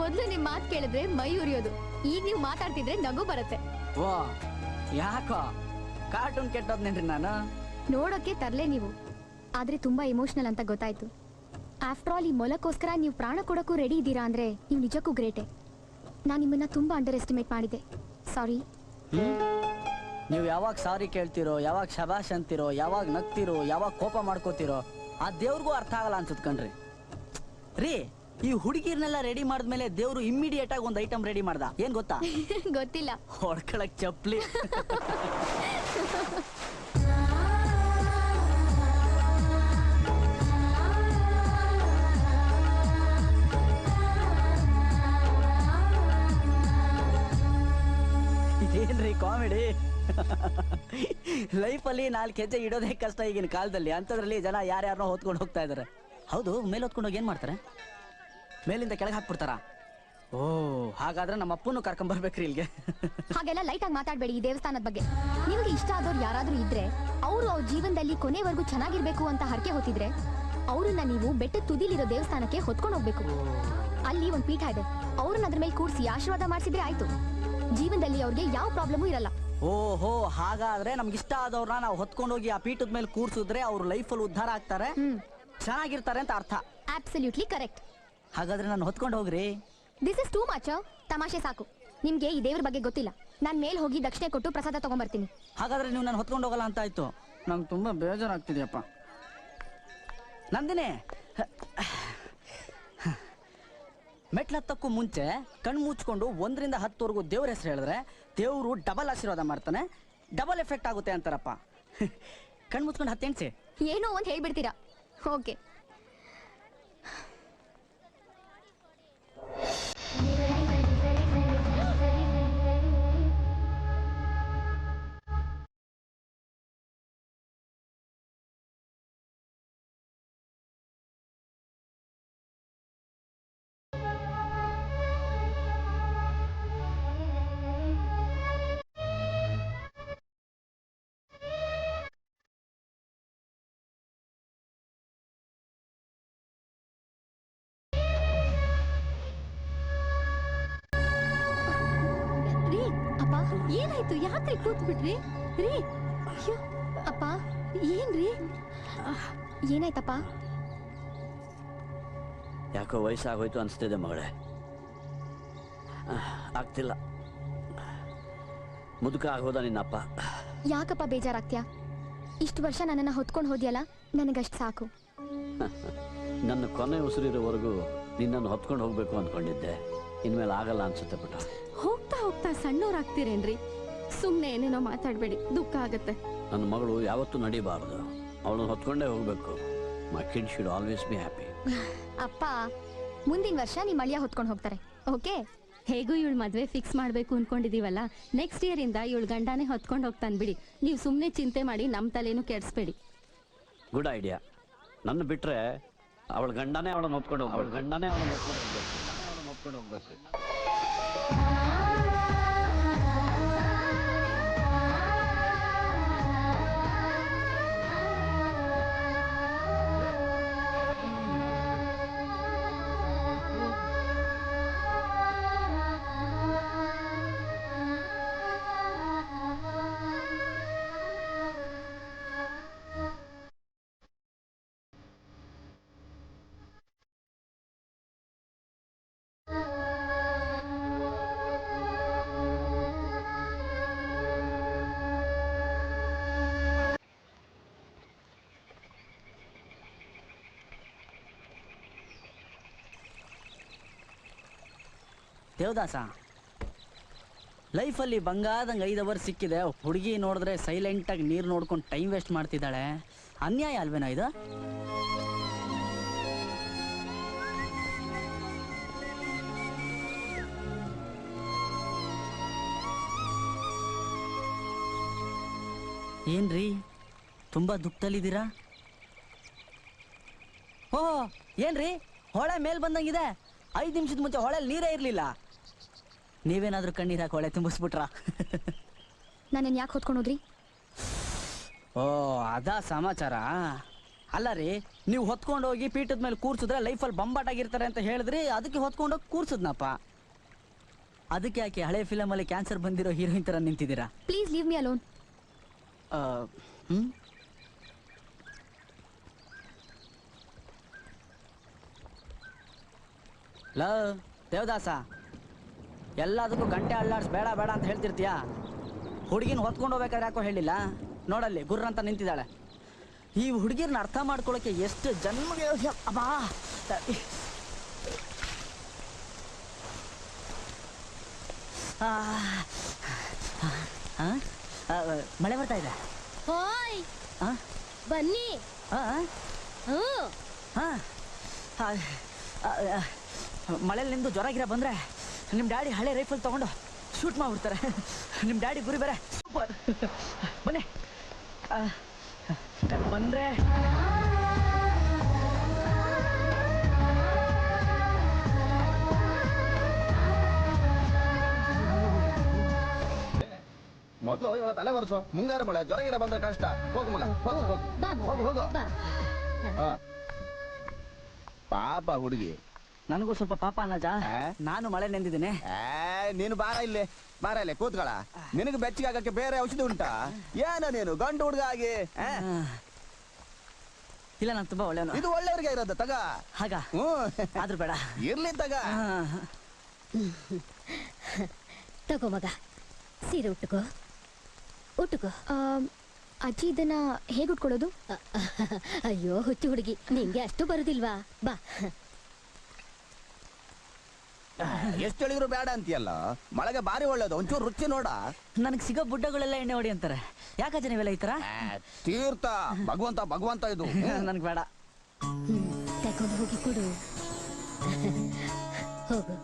ಮೊದ್ಲು ನಿಮ್ ಮಾತ್ ಕೇಳಿದ್ರೆ ಮೈ ಉರಿಯೋದು, ಈಗ ನೀವು ಮಾತಾಡ್ತಿದ್ರೆ ನಗು ಬರುತ್ತೆ. ಓ ಯಾಕೋ ಕಾರ್ಟೂನ್ ಕೆಟ್ಟೋದ್ನೇನ್ರಿ ನಾನು? ನೋಡೋಕೆ ತರ್ಲೆ ನೀವು, ಆದ್ರೆ ತುಂಬಾ ಇಮೋಷನಲ್ ಅಂತ ಗೊತ್ತಾಯ್ತು. ಆಫ್ಟರ್ ಆಲ್ ಈ ಮೊಲಕ್ಕೋಸ್ಕರ ನೀವು ಪ್ರಾಣ ಕೊಡೋಕ್ಕೂ ರೆಡಿ ಇದ್ದೀರಾ ಅಂದ್ರೆ ನೀವು ನಿಜಕ್ಕೂ ಗ್ರೇಟೆ. ನಾನು ನಿಮ್ಮನ್ನ ತುಂಬಾ ಅಂಡರ್ ಎಸ್ಟಿಮೇಟ್ ಮಾಡಿದೆ, ಸಾರಿ. ನೀವು ಯಾವಾಗ ಸಾರಿ ಕೇಳ್ತಿರೋ, ಯಾವಾಗ ಶಬಾಷ್ ಅಂತಿರೋ, ಯಾವಾಗ ನಗ್ತಿರೋ, ಯಾವಾಗ ಕೋಪ ಮಾಡ್ಕೋತಿರೋ, ಆ ದೇವ್ರಿಗೂ ಅರ್ಥ ಆಗಲ್ಲ ಅನ್ಸುತ್ತೆ ಕಣ್ರಿ. ರೀ, ಈ ಹುಡುಗಿರ್ನೆಲ್ಲ ರೆಡಿ ಮಾಡಿದ್ಮೇಲೆ ದೇವ್ರು ಇಮ್ಮಿಡಿಯೇಟ್ ಆಗಿ ಒಂದು ಐಟಮ್ ರೆಡಿ ಮಾಡ್ದ. ಏನ್ ಗೊತ್ತಾ? ಗೊತ್ತಿಲ್ಲ. ಹೊಡ್ಕೊಳಕ್ ಚಪ್ಲಿ. ಏನ್ರಿ ಕಾಮಿಡಿ? ಲೈಫಲ್ಲಿ 4 ಹೆಜ್ಜೆ ಇಡೋದೇ ಕಷ್ಟ ಈಗಿನ ಕಾಲದಲ್ಲಿ. ಅಂಥದ್ರಲ್ಲಿ ಜನ ಯಾರ್ಯಾರನೋ ಹೊತ್ಕೊಂಡು ಹೋಗ್ತಾ ಇದಾರೆ. ಹೌದು, ಮೇಲೆ ಹೊತ್ಕೊಂಡು ಹೋಗಿ ಏನ್ ಮಾಡ್ತಾರೆ? ಮೇಲಿಂದ ಕೆಳಗೆ ಹಾಕ್ಬಿಡ್ತಾರ? ಓ, ಹಾಗಾದ್ರೆ ನಮ್ಮ ಅಪ್ಪನ್ನು ಕರ್ಕೊಂಡ್ಬರ್ಬೇಕ್ರಿ ಇಲ್ಲಿಗೆ. ಹಾಗೆಲ್ಲ ಲೈಟ್ ಆಗಿ ಮಾತಾಡ್ಬೇಡಿ ಈ ದೇವಸ್ಥಾನದ ಬಗ್ಗೆ. ನಿಮ್ಗೆ ಇಷ್ಟ ಆದವ್ರು ಯಾರಾದ್ರೂ ಇದ್ರೆ, ಅವ್ರು ಅವ್ರ ಜೀವನದಲ್ಲಿ ಕೊನೆವರೆಗೂ ಚೆನ್ನಾಗಿರ್ಬೇಕು ಅಂತ ಹರಕೆ ಹೊತ್ತಿದ್ರೆ, ಅವ್ರನ್ನ ನೀವು ಬೆಟ್ಟದ ತುದಿಲಿರೋ ದೇವಸ್ಥಾನಕ್ಕೆ ಹೊತ್ಕೊಂಡು ಹೋಗ್ಬೇಕು. ಅಲ್ಲಿ ಒಂದ್ ಪೀಠ ಇದೆ, ಅವ್ರನ್ನ ಅದ್ರ ಮೇಲೆ ಕೂರಿಸಿ ಆಶೀರ್ವಾದ ಮಾಡಿಸಿದ್ರೆ ಆಯ್ತು. ಜೀವನದಲ್ಲಿ ಅವ್ರಿಗೆ ಯಾವ ಪ್ರಾಬ್ಲಮೂ ಇರಲ್ಲ. ಓಹೋ, ಹಾಗಾದ್ರೆ ನಮ್ಗಿಷ್ಟ ಆದವ್ರನ್ನ ನಾವು ಹೊತ್ಕೊಂಡು ಹೋಗಿ ಆ ಪೀಠದ ಮೇಲೆ ಕೂರ್ಸಿದ್ರೆ ಅವ್ರ ಲೈಫಲ್ಲಿ ಉದ್ಧಾರ ಆಗ್ತಾರೆ, ಚೆನ್ನಾಗಿರ್ತಾರೆ ಅಂತ ಅರ್ಥ. Absolutely correct. ಹಾಗಾದ್ರೆ ನಾನು ಹೊತ್ಕೊಂಡು ಹೋಗ್ರಿ. This is too much. ತಮಾಷೆ ಸಾಕು. ನಿಮ್ಗೆ ಈ ದೇವ್ರ ಬಗ್ಗೆ ಗೊತ್ತಿಲ್ಲ. ನಾನ್ ಮೇಲ್ ಹೋಗಿ ದಕ್ಷಿಣೆ ಕೊಟ್ಟು ಪ್ರಸಾದ ತಗೊಂಡ್ಬರ್ತೀನಿ. ಹಾಗಾದ್ರೆ ನೀವು ನಾನು ಹೊತ್ಕೊಂಡು ಹೋಗಲ್ಲ ಅಂತ ಆಯ್ತು. ನಂಗೆ ತುಂಬಾ ಬೇಜಾರಾಗ್ತಿದೆಯಪ್ಪ. ನಂದಿನಿ, ಮೆಟ್ಲತ್ತಕ್ಕೂ ಮುಂಚೆ ಕಣ್ಣು ಮುಚ್ಕೊಂಡು 1ರಿಂದ 10ವರೆಗೂ ದೇವ್ರ ಹೆಸರು ಹೇಳಿದ್ರೆ ದೇವರು ಡಬಲ್ ಆಶೀರ್ವಾದ ಮಾಡ್ತಾನೆ, ಡಬಲ್ ಎಫೆಕ್ಟ್ ಆಗುತ್ತೆ ಅಂತಾರಪ್ಪ. ಕಣ್ಣು ಮುಚ್ಕೊಂಡು 10 ಎಣ್ಸಿ. ಏನೋ ಒಂದ್ ಹೇಳ್ಬಿಡ್ತೀರಾ. ಓಕೆ. ಏನಾಯ್ತು? ಯಾಕ್ರಿ ಕೂತ್ ಬಿಟ್ರಿ? ರೀ, ಅಪ್ಪ ಏನ್ರಿ? ಏನಾಯ್ತಪ್ಪ? ಯಾಕೋ ವಯಸ್ಸಾಗೋಯ್ತು ಅನಿಸ್ತಿದೆ ಮಗಳೇ. ಆಗ್ತಿಲ್ಲ. ಮುದುಕ ಆಗೋದ ನಿನ್ನಪ್ಪ. ಯಾಕಪ್ಪ ಬೇಜಾರಾಗ್ತ್ಯಾ? ಇಷ್ಟು ವರ್ಷ ನನ್ನನ್ನು ಹೊತ್ಕೊಂಡು ಹೋದ್ಯಲ್ಲ, ನನಗಷ್ಟು ಸಾಕು. ನನ್ನ ಕೊನೆ ಉಸಿರಿರೋವರೆಗೂ ನಿನ್ನನ್ನು ಹೊತ್ಕೊಂಡು ಹೋಗ್ಬೇಕು ಅಂದ್ಕೊಂಡಿದ್ದೆ. ಇನ್ಮೇಲೆ ಆಗಲ್ಲ ಅನ್ಸುತ್ತೆ ಪುಟ. ಹೋಗ್ತಾ ಹೋಗ್ತಾ ಸಣ್ಣವ್ರಾಗ್ತೀರೇನ್ರಿ? ಸುಮ್ನೆ ಏನೇನೋ ಮಾತಾಡ್ಬೇಡಿ, ದುಃಖ ಆಗತ್ತೆ. ನನ್ನ ಮಗಳು ಯಾವತ್ತೂ ನಡಿಬಾರ್ದು. ಅವಳನ್ನು ಹೊತ್ಕೊಂಡೇ ಹೋಗ್ಬೇಕು. My kid should always be happy. ಅಪ್ಪ, ಮುಂದಿನ ವರ್ಷ ನಿಮ್ಮ ಅಳಿಯ ಹೊತ್ಕೊಂಡು ಹೋಗ್ತಾರೆ, ಓಕೆ? ಹೇಗೂ ಇವಳು ಮದ್ವೆ ಫಿಕ್ಸ್ ಮಾಡ್ಬೇಕು ಅನ್ಕೊಂಡಿದೀವಲ್ಲ, ನೆಕ್ಸ್ಟ್ ಇಯರ್ ಇಂದ ಇವಳು ಗಂಡನೇ ಹೊತ್ಕೊಂಡು ಹೋಗ್ತಾನೆ ಬಿಡಿ. ನೀವು ಸುಮ್ನೆ ಚಿಂತೆ ಮಾಡಿ ನಮ್ ತಲೆನೂ ಕೆಡಿಸ್ಬೇಡಿ. Good idea. ನನ್ನ ಬಿಟ್ರೆ ಅವಳ ಗಂಡನೇ ಅವಳನ್ನು ಹೊತ್ಕೊಂಡು ಹೋಗ್ಬೇಕು. ದೇವದಾಸ, ಲೈಫಲ್ಲಿ ಬಂಗಾದಂಗೆ 5 ಅವರ್ ಸಿಕ್ಕಿದೆ. ಹುಡುಗಿ ನೋಡಿದ್ರೆ ಸೈಲೆಂಟಾಗಿ ನೀರು ನೋಡ್ಕೊಂಡು ಟೈಮ್ ವೇಸ್ಟ್ ಮಾಡ್ತಿದ್ದಾಳೆ. ಅನ್ಯಾಯ ಅಲ್ವೇನೋ ಇದು? ಏನ್ರಿ ತುಂಬಾ ದುಃಖದಲ್ಲಿದ್ದೀರಾ? ಓಹ್, ಏನ್ರಿ ಹೊಳೆ ಮೇಲ್ ಬಂದಂಗಿದೆ? 5 ನಿಮಿಷದ ಮುಂಚೆ ಹೊಳೆಲ್ಲಿ ನೀರೇ ಇರಲಿಲ್ಲ. ನೀವೇನಾದ್ರೂ ಕಣ್ಣೀರು ಹಾಕಿ ಹೊಳೆ ತುಂಬಿಸ್ಬಿಟ್ರಾ? ನನ್ನನ್ನು ಯಾಕೆ ಹೊತ್ಕೊಂಡೋದ್ರಿ? ಓ, ಅದಾ ಸಮಾಚಾರ. ಅಲ್ಲ ರೀ, ನೀವು ಹೊತ್ಕೊಂಡು ಹೋಗಿ ಪೀಠದ ಮೇಲೆ ಕೂರ್ಸಿದ್ರೆ ಲೈಫಲ್ಲಿ ಬಂಬಾಟಾಗಿರ್ತಾರೆ ಅಂತ ಹೇಳಿದ್ರಿ. ಅದಕ್ಕೆ ಹೊತ್ಕೊಂಡೋಗಿ ಕೂರ್ಸದ್ನಪ್ಪ. ಅದಕ್ಕೆ ಯಾಕೆ ಹಳೆ ಫಿಲಮಲ್ಲಿ ಕ್ಯಾನ್ಸರ್ ಬಂದಿರೋ ಹೀರೋಯಿನ್ ಥರ ನಿಂತಿದ್ದೀರಾ? Please leave me alone. Love Devdas, ಎಲ್ಲದಕ್ಕೂ ಗಂಟೆ ಅಳ್ಳಾಡ್ಸ್ ಬೇಡ ಬೇಡ ಅಂತ ಹೇಳ್ತಿರ್ತೀಯಾ? ಹುಡುಗಿನ ಹೊತ್ಕೊಂಡು ಹೋಗ್ಬೇಕಾದ್ರೆ ಯಾಕೋ ಹೇಳಿಲ್ಲ? ನೋಡಲ್ಲಿ ಗುರ್ರ ಅಂತ ನಿಂತಿದ್ದಾಳೆ. ಈ ಹುಡುಗಿರ್ನ ಅರ್ಥ ಮಾಡ್ಕೊಳ್ಳೋಕೆ ಎಷ್ಟು ಜನ್ಮಗೆ ಅಬ್ಬಾ. ಮಳೆ ಬರ್ತಾ ಇದೆ. ಹೋಯ್ ಬನ್ನಿ. ಮಳೆಲಿ ನಿಂದು ಜ್ವರ ಗಿರ ಬಂದ್ರೆ ನಿಮ್ಮ ಡ್ಯಾಡಿ ಹಳೆ ರೈಫಲ್ ತಗೊಂಡು ಶೂಟ್ ಮಾಡ್ಬಿಡ್ತಾರೆ. ನಿಮ್ಮ ಡ್ಯಾಡಿ ಗುರಿ ಬೇರೆ ಸೂಪರ್. ಬನ್ನಿ ಬಂದ್ರೆ ಮೊದಲು ಇವಾಗ ತಲೆ ಬರ್ಸು. ಮುಂಗಾರು ಮಳೆ ಜ್ವರ ಗಿರ ಬಂದ್ರೆ ಕಷ್ಟ. ಹೋಗು ಮಗ, ಹೋಗು. ಪಾಪ ಹುಡುಗಿ. ನನಗೂ ಸ್ವಲ್ಪ ಪಾಪ ಅನ್ನಜ. ನಾನು ಮಳೆ ನೆಂದಿದ್ದೀನಿ. ನೀನು ಬಾರ ಇಲ್ಲಿ ಕೂತ್ಗಳ. ನಿನಗೆ ಬೆಚ್ಚಗೆ ಆಗಕ್ಕೆ ಬೇರೆ ಔಷಧಿ ಉಂಟಾ? ಏನ ನೀನು ಗಂಡು ಹುಡುಗ ಆಗಿ? ಇಲ್ಲ, ನಾನು ತುಂಬಾ ಒಳ್ಳೆಯವನು. ಇದು ಒಳ್ಳೆಯವ್ರಿಗೆ ಇರೋದು ತಗ. ಹಾಗ ಆದ್ರೂ ಬೇಡ, ಇರ್ಲಿ ತಗ. ತಗೋ ಮಗ, ಸೀರೆ ಉಟ್ಕೋ. ಅಜ್ಜಿ, ಇದನ್ನ ಹೇಗೆ ಉಟ್ಕೊಳ್ಳೋದು? ಅಯ್ಯೋ ಹುಚ್ಚು ಹುಡುಗಿ, ನಿಂಗೆ ಅಷ್ಟು ಬರುದಿಲ್ವಾ? ಬಾ. ಎಷ್ಟು ಹೇಳಿದ್ರು ಬೇಡ ಅಂತೀಯಲ್ಲ. ಮಳೆಗೆ ಬಾರಿ ಒಳ್ಳೇದು, ಒಂಚೂರು ರುಚಿ ನೋಡ. ನನಗೆ ಸಿಗೋ ಬುಡ್ಡಗಳೆಲ್ಲ ಎಣ್ಣೆ ಹೊಡಿ ಅಂತಾರೆ. ಯಾಕಜ್ಜ ನೀವೆಲ್ಲ ಈ ತರ? ತೀರ್ಥ ಭಗವಂತ ಇದು. ನನ್ಗೆ ಬೇಡ. ತಗೊಂಡು ಹೋಗಿ ಕೊಡು. ಹೋಗು.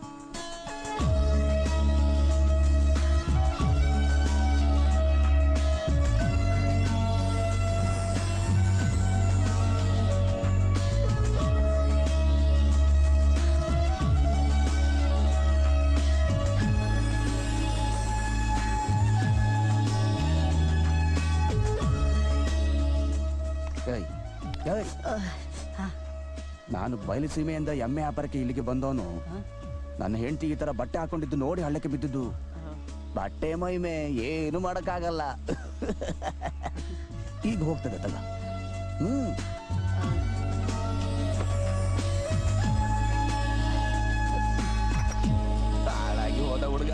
ನಾನು ಬಯಲುಸೀಮೆಯಿಂದ ಎಮ್ಮೆ ವ್ಯಾಪಾರಕ್ಕೆ ಇಲ್ಲಿಗೆ ಬಂದವನು. ನನ್ನ ಹೆಂಡತಿ ಈ ತರ ಬಟ್ಟೆ ಹಾಕೊಂಡಿದ್ದು ನೋಡಿ ಹಳ್ಳಕ್ಕೆ ಬಿದ್ದಿದ್ದು. ಬಟ್ಟೆ ಮೈಮೆ ಏನು ಮಾಡಕ್ಕಾಗಲ್ಲ. ಈಗ ಹೋಗ್ತದೆ ತಗ. ಹಾಳಾಗಿ ಹೋದ ಹುಡುಗ.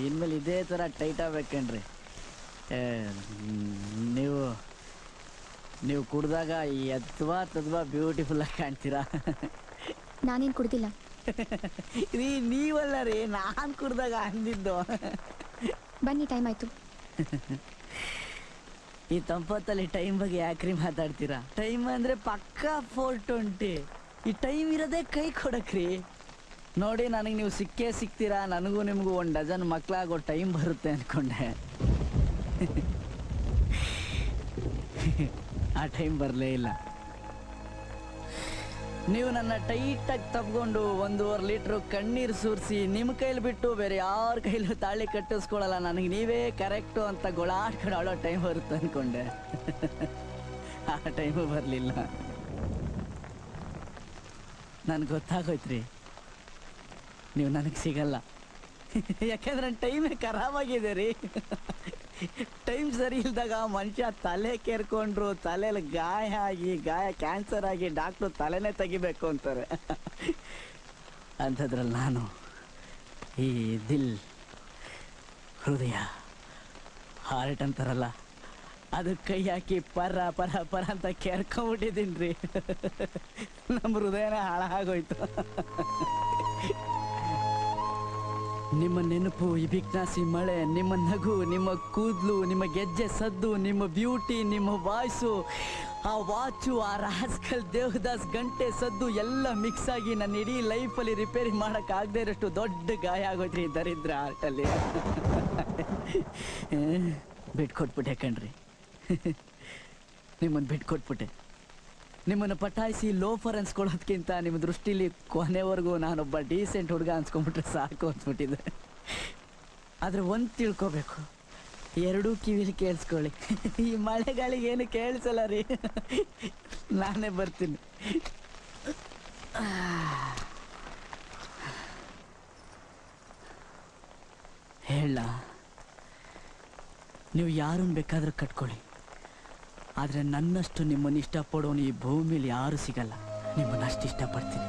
ಇನ್ಮೇಲೆ ಇದೇ ಥರ ಟೈಟ್ ಆಗ್ಬೇಕೇನ್ರಿ. ನೀವು ನೀವು ಕುಡ್ದಾಗ ಎದ್ವಾ ತದ್ವಾ ಬ್ಯೂಟಿಫುಲ್ ಆಗಿ ಕಾಣ್ತೀರಾ. ನಾನೇನು ಕುಡ್ದಿಲ್ಲ. ರೀ ನೀವಲ್ಲ ರೀ, ನಾನು ಕುಡ್ದಾಗ ಅಂದಿದ್ದು. ಬನ್ನಿ, ಟೈಮ್ ಆಯ್ತು. ಈ ತಂಪತ್ತಲ್ಲಿ ಟೈಮ್ ಬಗ್ಗೆ ಯಾಕ್ರಿ ಮಾತಾಡ್ತೀರಾ? ಟೈಮ್ ಅಂದ್ರೆ ಪಕ್ಕಾ 4:20. ಈ ಟೈಮ್ ಇರೋದೇ ಕೈ ಕೊಡಕ್ರಿ. ನೋಡಿ, ನನಗೆ ನೀವು ಸಿಕ್ಕೇ ಸಿಗ್ತೀರಾ. ನನಗೂ ನಿಮಗೂ 1 ಡಜನ್ ಮಕ್ಕಳಾಗೋ ಟೈಮ್ ಬರುತ್ತೆ ಅನ್ಕೊಂಡೆ. ಆ ಟೈಮ್ ಬರಲೇ ಇಲ್ಲ. ನೀವು ನನ್ನ ಟೈಟಾಗಿ ತಬ್ಕೊಂಡು 1.5 ಲೀಟ್ರು ಕಣ್ಣೀರು ಸುರಿಸಿ ನಿಮ್ಮ ಕೈಲಿ ಬಿಟ್ಟು ಬೇರೆ ಯಾರ ಕೈಲೂ ತಾಳಿ ಕಟ್ಟಿಸ್ಕೊಳಲ್ಲ. ನನಗೆ ನೀವೇ ಕರೆಕ್ಟು ಅಂತ ಗೊಳಾಡ್ಕೊಂಡು ಆಡೋ ಟೈಮ್ ಬರುತ್ತೆ ಅನ್ಕೊಂಡೆ. ಆ ಟೈಮು ಬರಲಿಲ್ಲ. ನನ್ಗೆ ಗೊತ್ತಾಗೋಯ್ತ್ರಿ, ನೀವು ನನಗೆ ಸಿಗಲ್ಲ. ಯಾಕೆಂದ್ರೆ ನನ್ನ ಟೈಮೇ ಖರಾಬಾಗಿದೆ ರೀ. ಟೈಮ್ ಸರಿ ಇಲ್ದಾಗ ಮನುಷ್ಯ ತಲೆ ಕೇರ್ಕೊಂಡ್ರು, ತಲೆಯಲ್ಲಿ ಗಾಯ ಆಗಿ, ಕ್ಯಾನ್ಸರ್ ಆಗಿ ಡಾಕ್ಟ್ರು ತಲೆನೇ ತೆಗಿಬೇಕು ಅಂತಾರೆ. ಅಂಥದ್ರಲ್ಲಿ ನಾನು ಈ ದಿಲ್, ಹೃದಯ, ಹಾರ್ಟ್ ಅಂತಾರಲ್ಲ, ಅದು ಕೈ ಹಾಕಿ ಪರ ಪರ ಪರ ಅಂತ ಕೇರ್ಕೊಂಬಿಟ್ಟಿದ್ದೀನಿ ರೀ. ನಮ್ಮ ಹೃದಯನೇ ಹಾಳಾಗೋಯ್ತು. ನಿಮ್ಮ ನೆನಪು, ಈ ಬಿಗ್ನಾಸಿ ಮಳೆ, ನಿಮ್ಮ ನಗು, ನಿಮ್ಮ ಕೂದಲು, ನಿಮ್ಮ ಗೆಜ್ಜೆ ಸದ್ದು, ನಿಮ್ಮ ಬ್ಯೂಟಿ, ನಿಮ್ಮ ವಾಯ್ಸು, ಆ ವಾಚು, ಆ ರಾಸ್ಕಲ್ ದೇವದಾಸ್ ಗಂಟೆ ಸದ್ದು ಎಲ್ಲ ಮಿಕ್ಸ್ ಆಗಿ ನನ್ನ ಇಡೀ ಲೈಫಲ್ಲಿ ರಿಪೇರಿ ಮಾಡೋಕ್ಕಾಗದೇ ಇರೋಷ್ಟು ದೊಡ್ಡ ಗಾಯ ಆಗೋಯ್ತ್ರಿ ದರಿದ್ರ ಆರ್ಟಲ್ಲಿ. ಬಿಟ್ಕೊಟ್ಬಿಟ್ಟೆ ಕಣ್ರಿ, ನಿಮ್ಮನ್ನು ಬಿಟ್ಕೊಟ್ಬಿಟ್ಟೆ. ನಿಮ್ಮನ್ನು ಪಟಾಯಿಸಿ ಲೋಫರ್ ಅನ್ಸ್ಕೊಳ್ಳೋದ್ಕಿಂತ ನಿಮ್ಮ ದೃಷ್ಟಿಲಿ ಕೊನೆವರೆಗೂ ನಾನೊಬ್ಬ ಡೀಸೆಂಟ್ ಹುಡುಗ ಅನ್ಸ್ಕೊಂಡ್ಬಿಟ್ರೆ ಸಾಕು ಅನ್ಸ್ಬಿಟ್ಟಿದೆ. ಆದರೆ ಒಂದು ತಿಳ್ಕೊಬೇಕು, 2 ಕಿವಿಲಿ ಕೇಳಿಸ್ಕೊಳ್ಳಿ. ಈ ಮಳೆಗಾಳಿಗೆ ಏನು ಕೇಳಿಸಲ್ಲ ರೀ. ನಾನೇ ಬರ್ತೀನಿ. ಹೇಳ, ನೀವು ಯಾರನ್ನು ಬೇಕಾದ್ರೂ ಕಟ್ಕೊಳ್ಳಿ, ಆದರೆ ನನ್ನಷ್ಟು ನಿಮ್ಮನ್ನು ಇಷ್ಟಪಡೋನು ಈ ಭೂಮಿಲಿ ಯಾರು ಸಿಗಲ್ಲ. ನಿಮ್ಮನ್ನು ಅಷ್ಟು ಇಷ್ಟಪಡ್ತೀನಿ.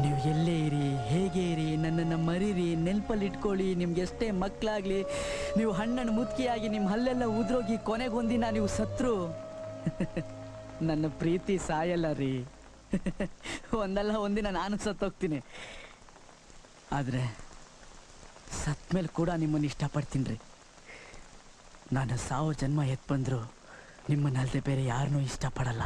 ನೀವು ಎಲ್ಲೇ ಇರಿ, ಹೇಗೆ ಇರಿ, ನನ್ನನ್ನು ಮರೀರಿ, ನೆನಪಲ್ಲಿ ಇಟ್ಕೊಳ್ಳಿ. ನಿಮ್ಗೆ ಎಷ್ಟೇ ಮಕ್ಕಳಾಗಲಿ, ನೀವು ಹಣ್ಣನ್ನು ಮುದುಕಿಯಾಗಿ ನಿಮ್ಮ ಹಲ್ಲೆಲ್ಲ ಉದ್ರೋಗಿ ಕೊನೆಗೊಂದಿನ ನೀವು ಸತ್ರು ನನ್ನ ಪ್ರೀತಿ ಸಾಯಲ್ಲ ರೀ. ಒಂದಲ್ಲ ಒಂದಿನ ನಾನು ಸತ್ತೋಗ್ತೀನಿ. ಆದರೆ ಸತ್ಮೇಲೆ ಕೂಡ ನಿಮ್ಮನ್ನು ಇಷ್ಟಪಡ್ತೀನಿ ರೀ. ನಾನು 1000 ಜನ್ಮ ಎತ್ತು ಬಂದರೂ ನಿಮ್ಮನ್ನಲ್ದೆ ಬೇರೆ ಯಾರನ್ನೂ ಇಷ್ಟಪಡಲ್ಲ.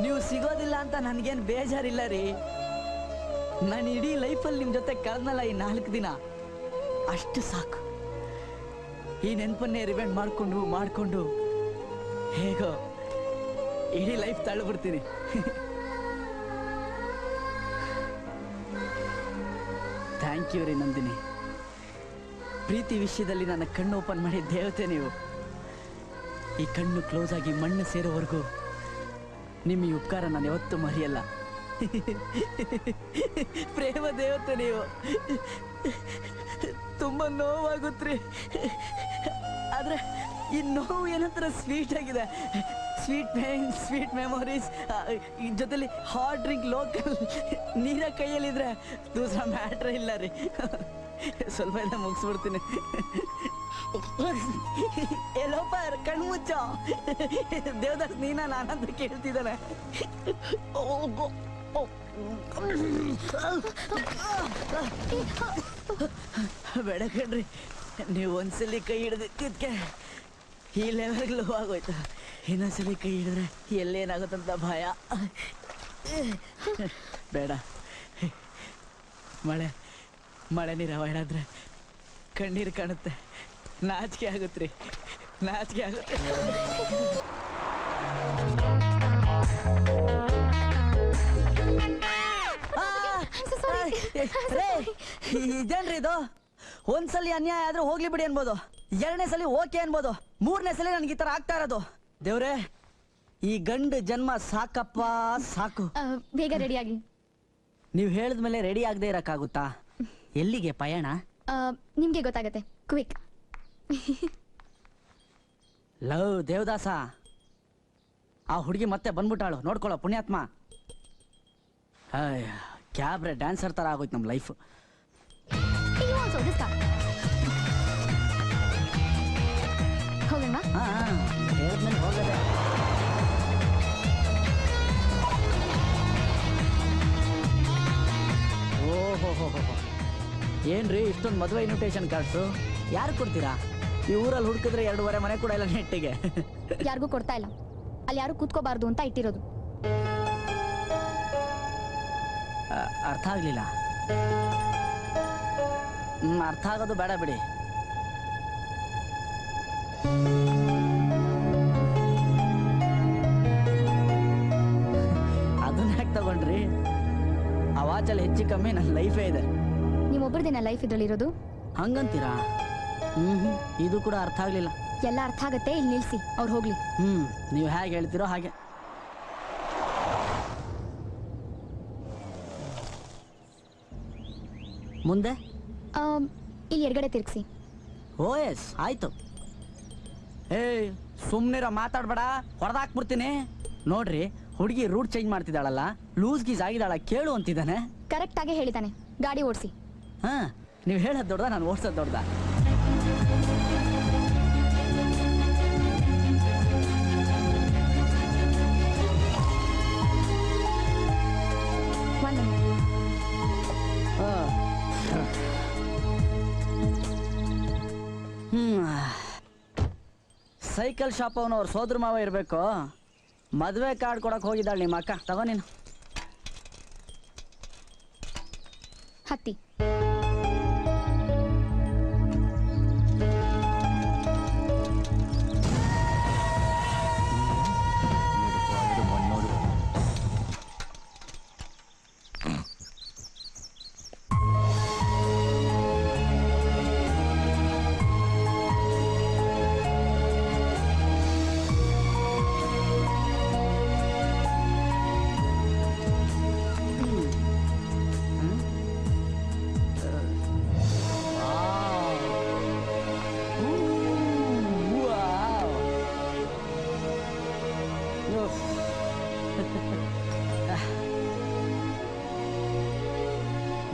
ನೀವು ಸಿಗೋದಿಲ್ಲ ಅಂತ ನನಗೇನು ಬೇಜಾರಿಲ್ಲ ರೀ. ನಾನು ಇಡೀ ಲೈಫಲ್ಲಿ ನಿಮ್ಮ ಜೊತೆ ಕಳೆದ್ನಲ್ಲ ಈ 4 ದಿನ, ಅಷ್ಟು ಸಾಕು. ಈ ನೆನಪನ್ನೇ ರಿವೆಂಡ್ ಮಾಡಿಕೊಂಡು ಹೇಗೋ ಇಡೀ ಲೈಫ್ ತಳ್ಳಿಬಿಡ್ತೀನಿ. ಥ್ಯಾಂಕ್ ಯು ರೀ ನಂದಿನಿ. ಪ್ರೀತಿ ವಿಷಯದಲ್ಲಿ ನನ್ನ ಕಣ್ಣು ಓಪನ್ ಮಾಡಿದ ದೇವತೆ ನೀವು. ಈ ಕಣ್ಣು ಕ್ಲೋಸ್ ಆಗಿ ಮಣ್ಣು ಸೇರೋವರೆಗೂ ನಿಮ್ಮ ಈ ಉಪಕಾರ ನಾನು ಯಾವತ್ತೂ ಮರೆಯಲ್ಲ. ಪ್ರೇಮ ದೇವತೆ ನೀವು. ತುಂಬ ನೋವಾಗುತ್ತ್ರಿ, ಆದರೆ ಈ ನೋವು ಏನಂತರ ಸ್ವೀಟ್ ಆಗಿದೆ. ಸ್ವೀಟ್ ಪೇನ್, ಸ್ವೀಟ್ ಮೆಮೊರೀಸ್, ಜೊತೆಲಿ ಹಾಟ್ ಡ್ರಿಂಕ್, ಲೋಕಲ್ ನೀರ ಕೈಯಲ್ಲಿದ್ರೆ ದೂಸರ ಮ್ಯಾಟ್ರ್ ಇಲ್ಲ ರೀ. ಸ್ವಲ್ಪ ಎಲ್ಲ ಮುಗಿಸ್ಬಿಡ್ತೀನಿ. ಎಲ್ಲೋಪರ್ ಕಣ್ಣು ಮುಚ್ಚ. ದೇವದಾಸ್ ನೀನಾ ನಾನಂತ ಕೇಳ್ತಿದ್ದಾನೆ. ಬೇಡ ಕಣ್ರಿ, ನೀವು ಒಂದ್ಸಲಿ ಕೈ ಹಿಡಿದಿದ್ದಕ್ಕೆ ಈ ಲೆವೆಲ್ಗೆ ಲೋ ಆಗೋಯ್ತು. ಇನ್ನೊಂದ್ಸಲಿ ಕೈ ಹಿಡಿದ್ರೆ ಎಲ್ಲೇನಾಗುತ್ತಂತ ಭಯ. ಬೇಡ, ಮಳೆ ನೀರು ಅವಾಯ್ಡ್ ಆದರೆ ಕಣ್ಣೀರು ಕಾಣುತ್ತೆ, ನಾಚಿಕೆ ಆಗುತ್ತೆ, ನಾಚಿಕೆ ಆಗುತ್ತೆ. ಇದೇನ್ರಿ ಇದು? ಒಂದ್ಸಲಿ ಅನ್ಯಾಯ ಆದ್ರೂ ಹೋಗ್ಲಿ ಬಿಡಿ ಅನ್ಬೋದು, ಎರಡನೇ ಸಲ ಓಕೆ ಅನ್ಬೋದು, ಮೂರನೇ ಸಲ ನನ್ಗೆ ಈ ತರ ಆಗ್ತಾ ಇರೋದು. ದೇವ್ರೆ, ಈ ಗಂಡು ಜನ್ಮ ಸಾಕಪ್ಪ ಸಾಕು. ಬೇಗ ರೆಡಿಯಾಗಿ. ನೀವು ಹೇಳಿದ್ಮೇಲೆ ರೆಡಿ ಆಗದೆ ಇರಕ್ಕಾಗುತ್ತಾ? ಎಲ್ಲಿಗೆ ಪಯಣ? ನಿಮ್ಗೆ ಗೊತ್ತಾಗತ್ತೆ, ಕ್ವಿಕ್. ಲವ್ ದೇವದಾಸ, ಆ ಹುಡುಗಿ ಮತ್ತೆ ಬಂದ್ಬಿಟ್ಟಾಳು, ನೋಡ್ಕೊಳ್ಳೋ ಪುಣ್ಯಾತ್ಮ. ಕ್ಯಾಬ್ರೆ ಡ್ಯಾನ್ಸರ್ ತರ ಆಗೋಯ್ತು ನಮ್ಮ ಲೈಫ್. ಹೋಗೋಣ. ಹೇಳಿದ್ಮೇಲೆ ಹೋಗದೆ. ಓಹೋ, ಏನ್ರಿ ಇಷ್ಟೊಂದು ಮದುವೆ ಇನ್ವಿಟೇಷನ್ ಕಾರ್ಡ್ಸು? ಯಾರು ಕೊಡ್ತೀರಾ? ಈ ಊರಲ್ಲಿ ಹುಡುಕಿದ್ರೆ 2.5 ಮನೆ ಕೂಡ ಇಲ್ಲ ನೆಟ್ಟಿಗೆ. ಯಾರಿಗೂ ಕೊಡ್ತಾ ಇಲ್ಲ, ಅಲ್ಲಿ ಯಾರು ಕೂತ್ಕೋಬಾರ್ದು ಅಂತ ಇಟ್ಟಿರೋದು. ಅರ್ಥ ಆಗ್ಲಿಲ್ಲ. ಅರ್ಥ ಆಗೋದು ಬೇಡ ಬಿಡಿ. ಅದನ್ನ ಯಾಕೆ ತಗೊಂಡ್ರಿ? ಆ ವಾಚಲ್ಲಿ ಹೆಚ್ಚು ಕಮ್ಮಿ ನನ್ನ ಲೈಫೇ ಇದೆ. ನಿಮ್ಮೊಬ್ಬರದೇನ ಲೈಫ್ ಇದ್ರಲ್ಲಿರೋದು? ಹಂಗಂತೀರಾ? ಇದು ಕೂಡ ಅರ್ಥ ಆಗ್ಲಿಲ್ಲ. ಎಲ್ಲ ಅರ್ಥ ಆಗತ್ತೆ, ಇಲ್ಲಿ ನಿಲ್ಸಿ, ಅವ್ರು ಹೋಗ್ಲಿ. ನೀವು ಹೇಗೆ ಹೇಳ್ತೀರೋ ಹಾಗೆ. ಮುಂದೆ ಇಲ್ಲಿ ಎಡಗಡೆ ತಿರ್ಗಿಸಿ. ಓ ಎಸ್, ಆಯ್ತು. ಏಯ್ ಸುಮ್ನಿರ, ಮಾತಾಡ್ಬೇಡ, ಹೊಡೆದಾಕ್ಬಿಡ್ತೀನಿ. ನೋಡ್ರಿ, ಹುಡುಗಿ ರೂಟ್ ಚೇಂಜ್ ಮಾಡ್ತಿದ್ದಾಳಲ್ಲ, ಲೂಸ್ ಗೀಸ್ ಆಗಿದ್ದಾಳ, ಕೇಳು ಅಂತಿದ್ದಾನೆ. ಕರೆಕ್ಟ್ ಆಗಿ ಹೇಳಿದಾನೆ, ಗಾಡಿ ಓಡಿಸಿ. ಹಾ, ನೀವು ಹೇಳೋದು ದೊಡ್ಡದ, ನಾನು ಓಡಿಸೋದು ದೊಡ್ಡದ? ಸೈಕಲ್ ಶಾಪ್ ಅವನು ಅವ್ರ ಸೋದರ ಮಾವ ಇರಬೇಕು. ಮದುವೆ ಕಾರ್ಡ್ ಕೊಡಕ್ಕೆ ಹೋಗಿದ್ದಾಳೆ ನಿಮ್ಮ ಅಕ್ಕ. ತಗೋ ನೀನು. ಹತ್ತಿ.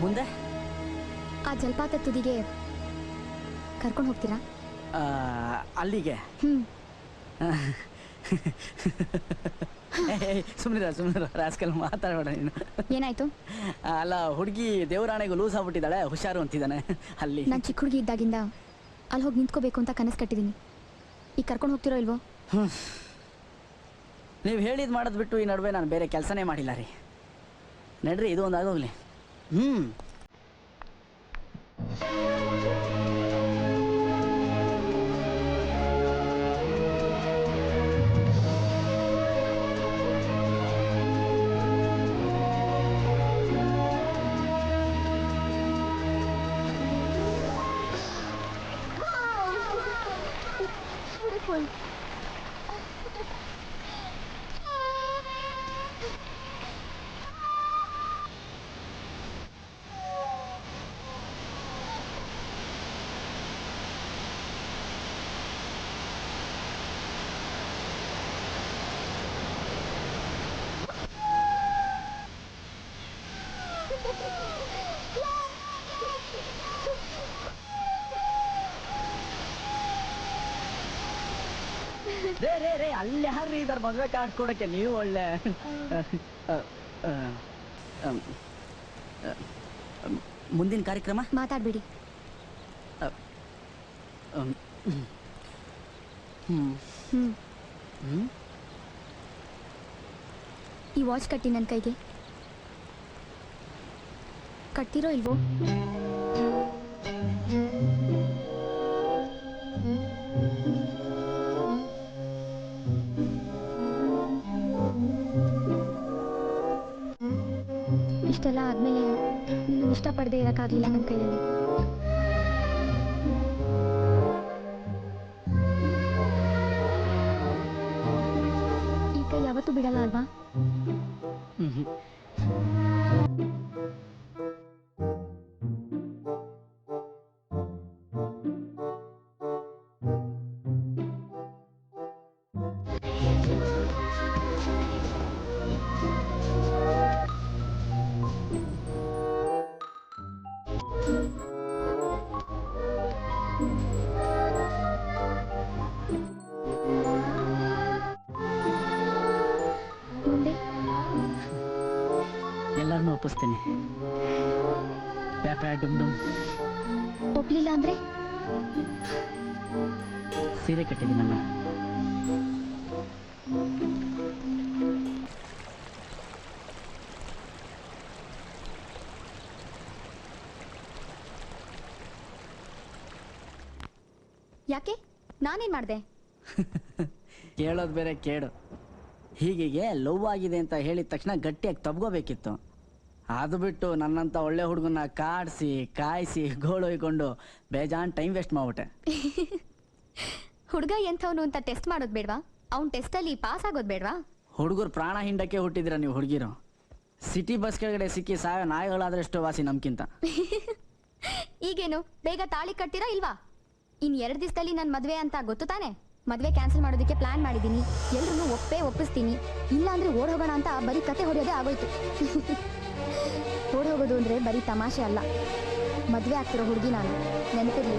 ಮುಂದೆ ಆ ಜಲಪಾತ ತುದಿಗೆ ಕರ್ಕೊಂಡು ಹೋಗ್ತೀರಾ? ಅಲ್ಲಿಗೆ? ಸುಮ್ಮನಿರ ರಾಸ್ಕಲ್, ಮಾತಾಡಬೇಡ ನೀನು. ಏನಾಯ್ತು? ಅಲ್ಲ, ಹುಡುಗಿ ದೇವರಾಣೆಗೂ ಲೂಸ್ ಆಗ್ಬಿಟ್ಟಿದ್ದಾಳೆ, ಹುಷಾರು ಅಂತಿದ್ದಾನೆ. ಅಲ್ಲಿ ನಾನು ಚಿಕ್ಕ ಹುಡುಗಿ ಇದ್ದಾಗಿಂದ ಅಲ್ಲಿ ಹೋಗಿ ನಿಂತ್ಕೋಬೇಕು ಅಂತ ಕನಸು ಕಟ್ಟಿದ್ದೀನಿ. ಈಗ ಕರ್ಕೊಂಡು ಹೋಗ್ತಿರೋ ಇಲ್ವೋ? ನೀವು ಹೇಳಿದ್ ಮಾಡೋದು ಬಿಟ್ಟು ಈ ನಡುವೆ ನಾನು ಬೇರೆ ಕೆಲಸನೇ ಮಾಡಿಲ್ಲ ರೀ. ನಡ್ರಿ, ಇದು ಒಂದು ಆಗೋಗ್ಲಿ. ರೇ ಅಲ್ಲಿ ಯಾರ್ರಿ ಇದಾರೆ ಮದುವೆ ಕಾರ್ಡ್ ಕೊಡಕ್ಕೆ? ನೀವು ಒಳ್ಳೆ ಮುಂದಿನ ಕಾರ್ಯಕ್ರಮ ಮಾತಾಡ್ಬೇಡಿ. ಈ ವಾಚ್ ಕಟ್ಟಿ ನನ್ನ ಕೈಗೆ. ಕಟ್ತಿರೋ ಇಲ್ವೋ? ಇಷ್ಟಪಡದೆ ಇರೋಕ್ಕಾಗಲಿಲ್ಲ ನನ್ನ ಕೈಯಲ್ಲಿ. ಈ ಕೈ ಯಾವತ್ತೂ ಬಿಡಲ್ಲ ಅಲ್ವಾ? ಮುಂದೆ ಎಲ್ಲರನ್ನೂ ಒಪ್ಪಿಸ್ತೀನಿ. ಪ್ಯಾಪ್ಯಾ ಡುಮ್ ಡುಮ್. ಒಪ್ಲಿಲ್ಲ ಅಂದ್ರೆ ಸೀರೆ ಕಟ್ಟಿದ್ದೀನಿ ನಾನು. ಯಾಕೆ? ನಾನೇನ್ ಮಾಡ್ದೆ? ಕೇಳೋದು ಬೇರೆ ಕೇಳು. ಹೀಗೆ ಲವ್ ಆಗಿದೆ ಅಂತ ಹೇಳಿದ ತಕ್ಷಣ ಗಟ್ಟಿಯಾಗಿ ತಬ್ಕೋಬೇಕಿತ್ತು. ಅದು ಬಿಟ್ಟು ನನ್ನಂತ ಒಳ್ಳೆ ಹುಡುಗನ ಕಾಡಿಸಿ ಕಾಯಿಸಿ ಗೋಳೊಯ್ಕೊಂಡು ಬೇಜಾನ್ ಟೈಮ್ ವೇಸ್ಟ್ ಮಾಡ್ಬಿಟ್ಟೆ. ಹುಡುಗ ಎಂಥವನು ಅಂತ ಟೆಸ್ಟ್ ಮಾಡೋದು ಬೇಡವಾ? ಅವ್ನ್ ಟೆಸ್ಟಲ್ಲಿ ಪಾಸ್ ಆಗೋದು ಬೇಡವಾ? ಹುಡುಗರು ಪ್ರಾಣ ಹಿಂಡಕ್ಕೆ ಹುಟ್ಟಿದಿರ ನೀವು ಹುಡುಗಿರು. ಸಿಟಿ ಬಸ್ ಕೆಳಗಡೆ ಸಿಕ್ಕಿ ಸಾಯೋ ನಾಯಿಗಳಾದ್ರೆಷ್ಟು ವಾಸಿ ನಮ್ಗಿಂತ. ಈಗೇನು ಬೇಗ ತಾಳಿ ಕಟ್ತೀರಾ ಇಲ್ವಾ? ಇನ್ 2 ದಿವಸದಲ್ಲಿ ನನ್ನ ಮದ್ವೆ ಅಂತ ಗೊತ್ತು ತಾನೆ? ಮದ್ವೆ ಕ್ಯಾನ್ಸಲ್ ಮಾಡೋದಕ್ಕೆ ಪ್ಲಾನ್ ಮಾಡಿದ್ದೀನಿ. ಎಲ್ರೂ ಒಪ್ಪಿಸ್ತೀನಿ. ಇಲ್ಲ ಅಂದ್ರೆ ಓಡ್ ಹೋಗೋಣ ಅಂತ ಬರೀ ಕತೆ ಹೊಡೆಯೋದೇ ಆಗೋಯ್ತು. ಓಡ್ ಹೋಗೋದು ಅಂದ್ರೆ ಬರೀ ತಮಾಷೆ ಅಲ್ಲ. ಮದ್ವೆ ಆಗ್ತಿರೋ ಹುಡುಗಿ ನಾನು, ನೆನಪಿರ್ಲಿ.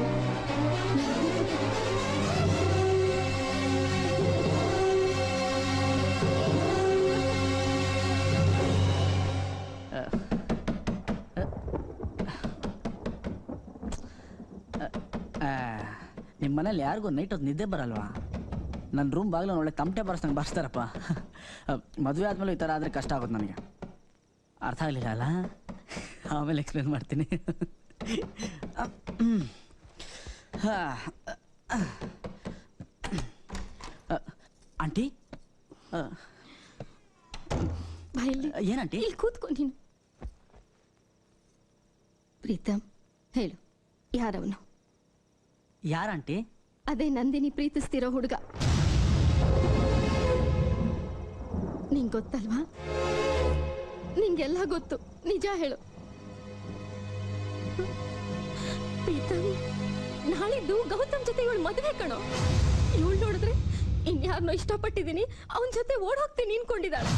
ನಿಮ್ಮ ಮನೇಲಿ ಯಾರಿಗೂ ನೈಟ್ ಹೊತ್ತು ನಿದ್ದೆ ಬರಲ್ವಾ? ನನ್ನ ರೂಮ್ ಬಾಗಿಲು ಒಳ್ಳೆ ತಮಟೆ ಬರ್ಸ್ದಂಗೆ ಬರ್ಸ್ತಾರಪ್ಪ. ಮದುವೆ ಆದಮೇಲೆ ಈ ಥರ ಆದರೆ ಕಷ್ಟ ಆಗುತ್ತೆ ನನಗೆ. ಅರ್ಥ ಆಗಲಿಲ್ಲ ಅಲ್ಲ? ಆಮೇಲೆ ಎಕ್ಸ್ಪ್ಲೇನ್ ಮಾಡ್ತೀನಿ. ಆಂಟಿ ಏನಂಟಿ? ಇಲ್ಲಿ ಕೂತ್ಕೊ ನೀನು. ಪ್ರೀತಮ್, ಹೇಳು, ಯಾರವನು? ಯಾರಂಟಿ? ಅದೇ ನಂದಿನಿ ಪ್ರೀತಿಸ್ತಿರೋ ಹುಡುಗ. ನಿಂಗೆ ಗೊತ್ತಲ್ವಾ? ನಿಂಗೆಲ್ಲ ಗೊತ್ತು, ನಿಜ ಹೇಳು. ಪ್ರೀತಮ್, ನಾಳಿದ್ದು ಗೌತಮ್ ಜೊತೆ ಇವಳು ಮದುವೆ ಕಣೋ. ಇವಳು ನೋಡಿದ್ರೆ ಇನ್ಯಾರನ್ನೋ ಇಷ್ಟಪಟ್ಟಿದ್ದೀನಿ, ಅವನ ಜೊತೆ ಓಡ್ ಹೋಗ್ತೀನಿ ಅನ್ಕೊಂಡಿದ್ದಾಳೆ.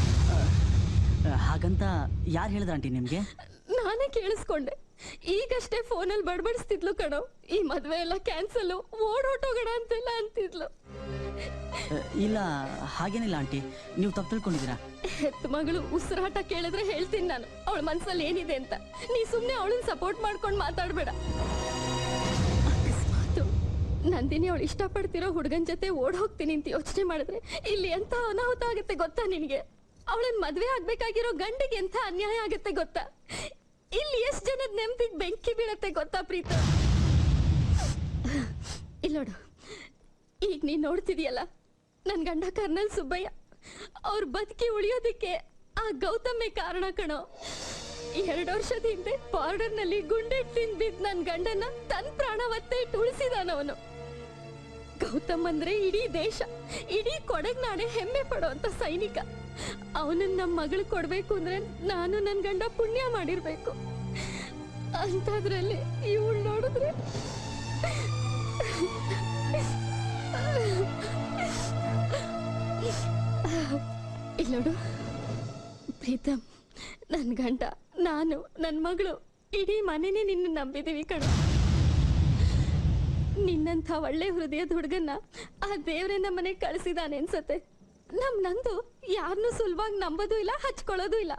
ಹಾಗಂತ ಯಾರು ಹೇಳಿದ್ರ ಆಂಟಿ ನಿಮ್ಗೆ? ನಾನೇ ಕೇಳಿಸ್ಕೊಂಡೆ. ಈಗಷ್ಟೇ ಫೋನಲ್ಲಿ ಬಡಬಡಿಸ್ತಿದ್ಲು ಕಣೋ. ಈ ಮದ್ವೆ ಎಲ್ಲ ಕ್ಯಾನ್ಸಲ್, ಓಡೋಟೋಗೋಣ ಅಂತೆಲ್ಲ ಅಂತಿದ್ಲು. ಇಲ್ಲ, ಹಾಗೇನಿಲ್ಲ ಆಂಟಿ, ನೀವು ತಪ್ಪು ತಿಳ್ಕೊಂಡಿದ್ದೀರಾ. ಹೆತ್ತ ಮಗಳು ಉಸಿರಾಟ ಕೇಳಿದ್ರೆ ಹೇಳ್ತೀನಿ ನಾನು ಅವಳ ಮನ್ಸಲ್ಲಿ ಏನಿದೆ ಅಂತ. ನೀ ಸುಮ್ನೆ ಅವಳನ್ನ ಸಪೋರ್ಟ್ ಮಾಡ್ಕೊಂಡು ಮಾತಾಡ್ಬೇಡ. ಅಕಸ್ಮಾತ್ ನಂದಿನಿ ಅವಳು ಇಷ್ಟಪಡ್ತಿರೋ ಹುಡುಗನ್ ಜೊತೆ ಓಡ್ ಹೋಗ್ತೀನಿ ಅಂತ ಯೋಚನೆ ಮಾಡಿದ್ರೆ ಇಲ್ಲಿ ಎಂತ ಅನಾಹುತ ಆಗುತ್ತೆ ಗೊತ್ತಾ ನಿನ್ಗೆ? ಅವಳನ್ನ ಮದ್ವೆ ಆಗ್ಬೇಕಾಗಿರೋ ಗಂಡಿಗೆ ಎಂತ ಅನ್ಯಾಯ ಆಗುತ್ತೆ ಗೊತ್ತಾ? ಇಲ್ಲಿ ಎಷ್ಟು ಜನದ ನೆಮ್ಮದಿಗೆ ಬೆಂಕಿ ಬೀಳತ್ತೆ ಗೊತ್ತಾ ಪ್ರೀತ? ಇಲ್ಲೋಡು, ಈಗ ನೀನ್ ನೋಡ್ತಿದೀಯಲ್ಲ, ನನ್ ಗಂಡ ಕರ್ನಲ್ ಸುಬ್ಬಯ್ಯ, ಅವ್ರ ಬದುಕಿ ಉಳಿಯೋದಕ್ಕೆ ಆ ಗೌತಮೇ ಕಾರಣ ಕಣೋ. 2 ವರ್ಷದ ಹಿಂದೆ ಬಾರ್ಡರ್ ನಲ್ಲಿ ಗುಂಡೆಟ್ಟಿಂದ ಬಿದ್ದ ನನ್ ಗಂಡನ ತನ್ ಪ್ರಾಣ ಒತ್ತೆ ಇಟ್ಟು ಉಳಿಸಿದಾನವನು. ಗೌತಮ್ ಅಂದ್ರೆ ಇಡೀ ದೇಶ, ಇಡೀ ಕೊಡಗ್ನಾಡೆ ಹೆಮ್ಮೆ ಪಡೋಂತ ಸೈನಿಕ. ಅವನನ್ನ ನಮ್ಮ ಮಗಳು ಕೊಡ್ಬೇಕು ಅಂದ್ರೆ ನಾನು ನನ್ ಗಂಡ ಪುಣ್ಯ ಮಾಡಿರ್ಬೇಕು. ಅಂತದ್ರಲ್ಲಿ ಇವಳು ನೋಡಿದ್ರೆ ಇಲ್ಲೋಡು ಪ್ರೀತಮ್, ನನ್ ಗಂಡ, ನಾನು, ನನ್ ಮಗಳು, ಇಡೀ ಮನೆನೇ ನಿನ್ನ ನಂಬಿದೀವಿ ಕಣ. ನಿನ್ನಂಥ ಒಳ್ಳೆ ಹೃದಯದ ಹುಡುಗನ್ನ ಆ ದೇವ್ರೆ ನಮ್ಮನೆ ಕಳಿಸಿದಾನೆ ಅನ್ಸತ್ತೆ. ನಂದು ಯಾರನ್ನೂ ಸುಲಭವಾಗಿ ನಂಬೋದು ಇಲ್ಲ, ಹಚ್ಕೊಳ್ಳೋದು ಇಲ್ಲ.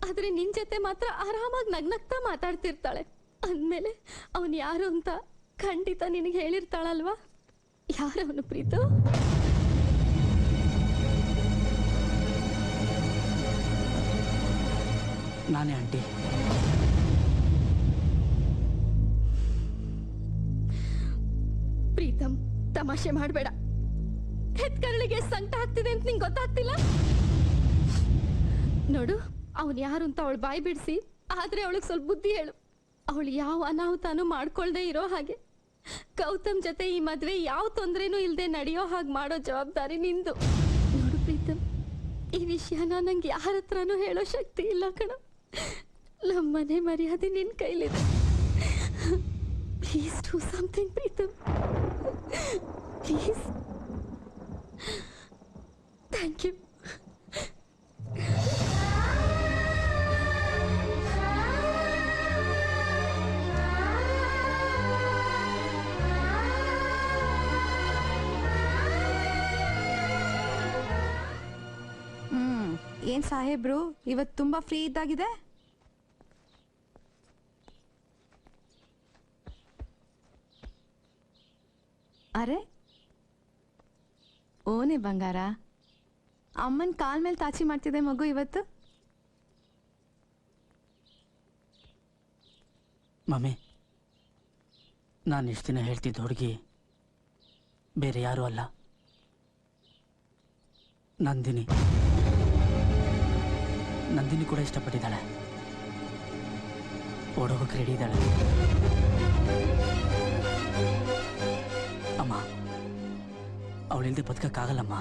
ಆದ್ರೆ ನಿನ್ ಜೊತೆ ಮಾತ್ರ ಆರಾಮಾಗಿ ನಗ್ನಗ್ತಾ ಮಾತಾಡ್ತಿರ್ತಾಳೆ. ಅಂದ್ಮೇಲೆ ಅವನ್ ಯಾರು ಅಂತ ಖಂಡಿತ ನಿನಗೆ ಹೇಳಿರ್ತಾಳಲ್ವಾ? ಯಾರವನು ಪ್ರೀತು? ನಾನೇ ಆಂಟಿ. ಪ್ರೀತಮ್, ತಮಾಷೆ ಮಾಡಬೇಡ. ಹೆತ್ಕರಳಿಗೆ ಸಂಕಟ ಆಗ್ತಿದೆ ಅಂತ ನಿಂಗೆ ಗೊತ್ತಾಗ್ತಿಲ್ಲ? ನೋಡು, ಅವನು ಯಾರು ಅಂತ ಅವಳು ಬಾಯಿ ಬಿಡಿಸಿ, ಆದ್ರೆ ಅವಳಿಗೆ ಸ್ವಲ್ಪ ಬುದ್ಧಿ ಹೇಳು. ಅವಳು ಯಾವ ಅನಾಹುತಾನು ಮಾಡ್ಕೊಳ್ದೆ ಇರೋ ಹಾಗೆ ಗೌತಮ್ ಜೊತೆ ಈ ಮದ್ವೆ ಯಾವ ತೊಂದ್ರೆನೂ ಇಲ್ದೆ ನಡೆಯೋ ಹಾಗೆ ಮಾಡೋ ಜವಾಬ್ದಾರಿ ನಿಂದು. ನೋಡು ಪ್ರೀತಮ್, ಈ ವಿಷಯನ ನಂಗೆ ಯಾರ ಹತ್ರನೂ ಹೇಳೋ ಶಕ್ತಿ ಇಲ್ಲ ಕಣ. ನಮ್ಮನೆ ಮರ್ಯಾದೆ ನಿನ್ ಕೈಲಿದೆ. Please do something Preetam, please. Thank you. ಏನ್ ಸಾಹೇಬ್ರು ಇವತ್ತು ತುಂಬಾ ಫ್ರೀ ಇದ್ದಾಗಿದೆ? ಅರೆ ಓನೆ ಬಂಗಾರ, ಅಮ್ಮನ್ ಕಾಲ್ ಮೇಲೆ ತಾಚಿ ಮಾಡ್ತಿದೆ ಮಗು ಇವತ್ತು. ಮಮ್ಮಿ, ನಾನು ಇಷ್ಟು ದಿನ ಹೇಳ್ತಿದ್ದ ಹುಡುಗಿ ಬೇರೆ ಯಾರೂ ಅಲ್ಲ, ನಂದಿನಿ. ನಂದಿನಿ ಕೂಡ ಇಷ್ಟಪಟ್ಟಿದ್ದಾಳೆ, ಓಡೋಗಕ್ಕೆ ರೆಡಿ ಇದ್ದಾಳೆ. ಅಮ್ಮ, ಅವಳಿಲ್ದೆ ಬದುಕಕ್ಕಾಗಲ್ಲಮ್ಮ.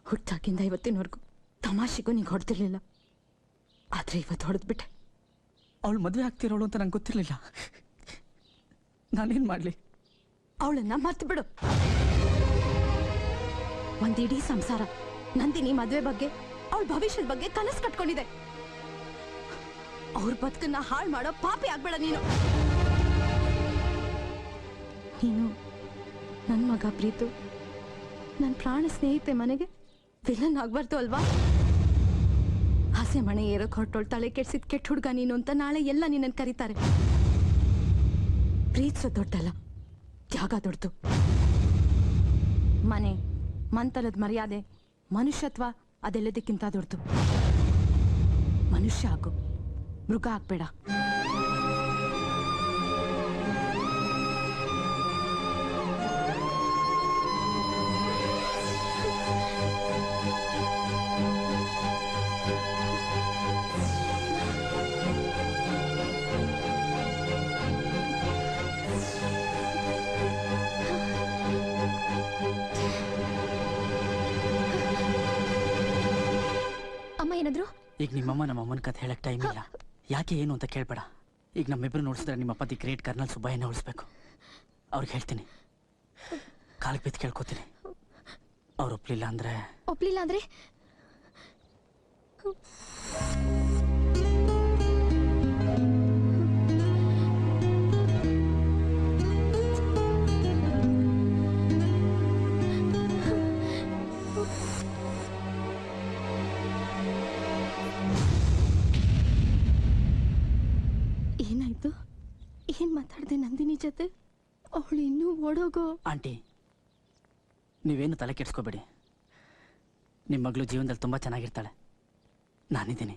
ಹುಟ್ಟಾಗಿಂದ ಇವತ್ತಿನವರೆಗೂ ತಮಾಷೆಗೂ ನಿಂಗೆ ಹೊಡೆದಿರ್ಲಿಲ್ಲ, ಆದ್ರೆ ಇವತ್ತು ಹೊಡೆದ್ಬಿಟ್ಟೆ. ಅವಳು ಮದುವೆ ಆಗ್ತಿರೋಳು ಅಂತ ನಂಗೆ ಗೊತ್ತಿರಲಿಲ್ಲ. ನಾನೇನು ಮಾಡಲಿ? ಅವಳನ್ನ ಮರ್ತು ಬಿಡು. ಒಂದಿಡೀ ಸಂಸಾರ ನಂದಿನಿ ಮದುವೆ ಬಗ್ಗೆ, ಅವಳ ಭವಿಷ್ಯದ ಬಗ್ಗೆ ಕನಸು ಕಟ್ಕೊಂಡಿದೆ. ಅವ್ರ ಬದುಕನ್ನ ಹಾಳು ಮಾಡೋ ಪಾಪಿ ಆಗ್ಬೇಡ ನೀನು. ನೀನು ನನ್ನ ಮಗ ಪ್ರೀತು, ನನ್ನ ಪ್ರಾಣ ಸ್ನೇಹಿತೆ ಮನೆಗೆ ವಿಲನ್ ಆಗ್ಬಾರ್ದು ಅಲ್ವಾ? ಹಸೆ ಮಣೆ ಏರೋಕ್ ಹೊರಟೋಳ್ ತಲೆ ಕೆಡ್ಸಿದ್ ಕೆಟ್ಟ ಹುಡ್ಗ ನೀನು ಅಂತ ನಾಳೆ ಎಲ್ಲ ನಿನ್ನನ್ನು ಕರೀತಾರೆ. ಪ್ರೀತಿಸೋ ದೊಡ್ಡಲ್ಲ, ತ್ಯಾಗ ದೊಡ್ಡದು. ಮನೆ, ಮಂತಲದ ಮರ್ಯಾದೆ, ಮನುಷ್ಯತ್ವ ಅದೆಲ್ಲದಕ್ಕಿಂತ ದೊಡ್ಡದು. ಮನುಷ್ಯ ಆಗು, ಮೃಗ ಆಗ್ಬೇಡ. ಅಮ್ಮ ಏನಾದ್ರು? ಈಗ ನಿಮ್ಮಮ್ಮ ನಮ್ಮಮ್ಮನ ಕತೆ ಹೇಳಕ್ ಟೈಮ್ ಇಲ್ಲ. ಯಾಕೆ ಏನು ಅಂತ ಕೇಳಬೇಡ. ಈಗ ನಮ್ಮಿಬ್ರು ನೋಡಿಸಿದ್ರೆ ನಿಮ್ಮಪ್ಪ ದಿ ಗ್ರೇಟ್ ಕರ್ನಲ್ ಸುಬ್ಬಯ್ಯನ ಉಳಿಸ್ಬೇಕು. ಅವ್ರಿಗೆ ಹೇಳ್ತೀನಿ, ಕಾಲಿಗೆ ಬಿದ್ದು ಕೇಳ್ಕೊತೀನಿ. ಅವ್ರು ಒಪ್ಲಿಲ್ಲ ಅಂದ್ರೆ ಏನಾಯ್ತು? ಏನ್ ಮಾತಾಡ್ದೆ ನಂದಿನಿ ಜೊತೆ? ಅವಳು ಇನ್ನೂ ಓಡೋಗೋ. ಆಂಟಿ, ನೀವೇನು ತಲೆ ಕೆಡ್ಸ್ಕೋಬೇಡಿ. ನಿಮ್ಮ ಮಗಳು ಜೀವನದಲ್ಲಿ ತುಂಬ ಚೆನ್ನಾಗಿರ್ತಾಳೆ. ನಾನಿದ್ದೀನಿ.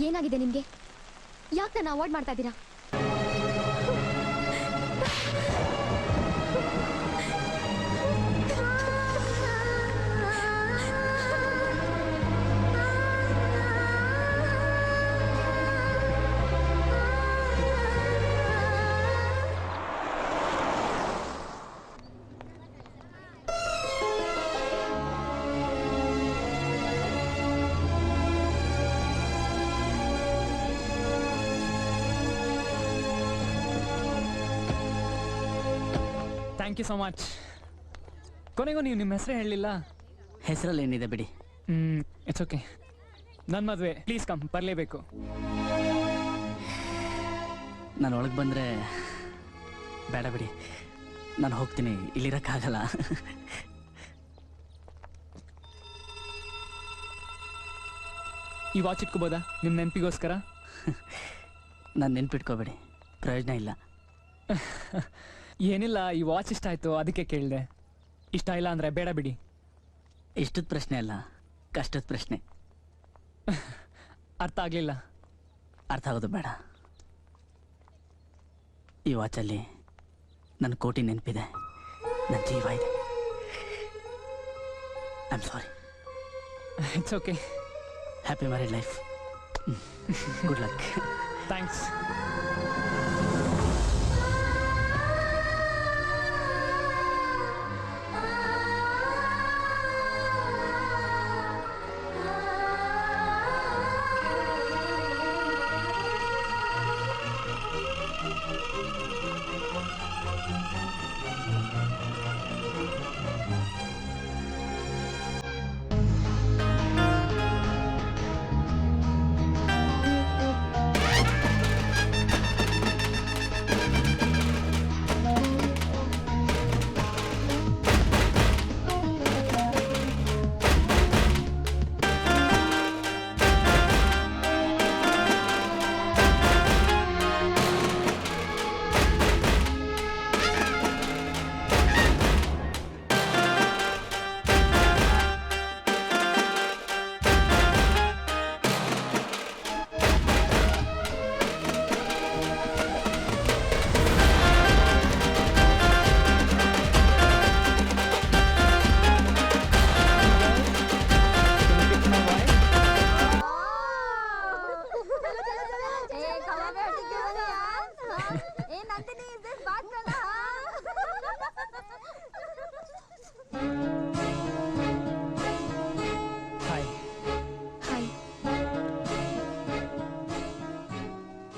ಏನಾಗಿದೆ ನಿಮ್ಗೆ? ಯಾಕೆ ನನ್ನ ಅವಾಯ್ಡ್ ಮಾಡ್ತಾ ಇದ್ದೀರಾ? Thank you so much. ಕೊನೆಗೂ ನೀವು ನಿಮ್ಮ ಹೆಸರೇ ಹೇಳಲಿಲ್ಲ. ಹೆಸರಲ್ಲಿ ಏನಿದೆ ಬಿಡಿ. It's okay. ನನ್ನ ಮದುವೆ, ಪ್ಲೀಸ್ ಕಮ್, ಬರಲೇಬೇಕು. ನಾನು ಒಳಗೆ ಬಂದರೆ ಬೇಡ ಬಿಡಿ, ನಾನು ಹೋಗ್ತೀನಿ, ಇಲ್ಲಿರೋಕ್ಕಾಗಲ್ಲ. ಈ ವಾಚ್ ಇಟ್ಕೋಬೋದಾ ನಿಮ್ಮ ನೆನಪಿಗೋಸ್ಕರ? ನಾನು ನೆನ್ಪಿಟ್ಕೋಬೇಡಿ, ಪ್ರಯೋಜನ ಇಲ್ಲ. ಏನಿಲ್ಲ, ಈ ವಾಚ್ ಇಷ್ಟ ಆಯಿತು ಅದಕ್ಕೆ ಕೇಳಿದೆ. ಇಷ್ಟ ಇಲ್ಲ ಅಂದರೆ ಬೇಡ ಬಿಡಿ. ಇಷ್ಟದ ಪ್ರಶ್ನೆ ಅಲ್ಲ, ಕಷ್ಟದ ಪ್ರಶ್ನೆ. ಅರ್ಥ ಆಗ್ಲಿಲ್ಲ. ಅರ್ಥ ಆಗೋದು ಬೇಡ. ಈ ವಾಚಲ್ಲಿ ನನ್ನ ಕೋಟಿ ನೆನಪಿದೆ, ನನ್ನ ಜೀವ ಇದೆ. I am sorry. It's okay. Happy married life. Good luck. Thanks.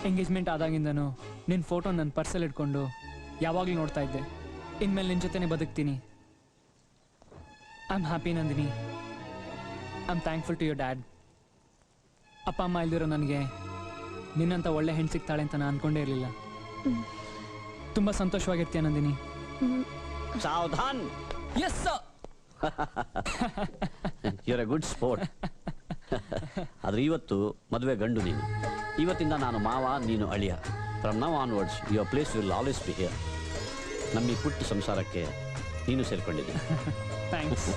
Engagement ಆದಾಗಿಂದನೂ ನಿನ್ನ ಫೋಟೋ ನನ್ನ ಪರ್ಸಲ್ಲಿ ಇಟ್ಕೊಂಡು ಯಾವಾಗಲೂ ನೋಡ್ತಾ ಇದ್ದೆ. ಇನ್ಮೇಲೆ ನಿನ್ನ ಜೊತೆನೇ ಬದುಕ್ತೀನಿ. I am happy Nandini. I am thankful to your dad. ಅಪ್ಪ ಅಮ್ಮ ಇಲ್ದಿರೋ ನನಗೆ ನಿನ್ನಂಥ ಒಳ್ಳೆ ಹೆಣ್ಣು ಸಿಗ್ತಾಳೆ ಅಂತ ನಾನು ಅನ್ಕೊಂಡೇ ಇರಲಿಲ್ಲ. ತುಂಬ ಸಂತೋಷವಾಗಿರ್ತೀಯ ನಂದಿನಿ. ಸಾವಧಾನ್. Yes sir. You are a good sport. ಆದ್ರೆ ಇವತ್ತು ಮದುವೆ ಗಂಡು ನೀನು. ಇವತ್ತಿಂದ ನಾನು ಮಾವ, ನೀನು ಅಳಿಯ. From now onwards your place will always be here. ನಮ್ಮ ಈ ಪುಟ್ಟ ಸಂಸಾರಕ್ಕೆ ನೀನು ಸೇರ್ಕೊಂಡಿದ್ದೀನಿ. ಥ್ಯಾಂಕ್ಸ್.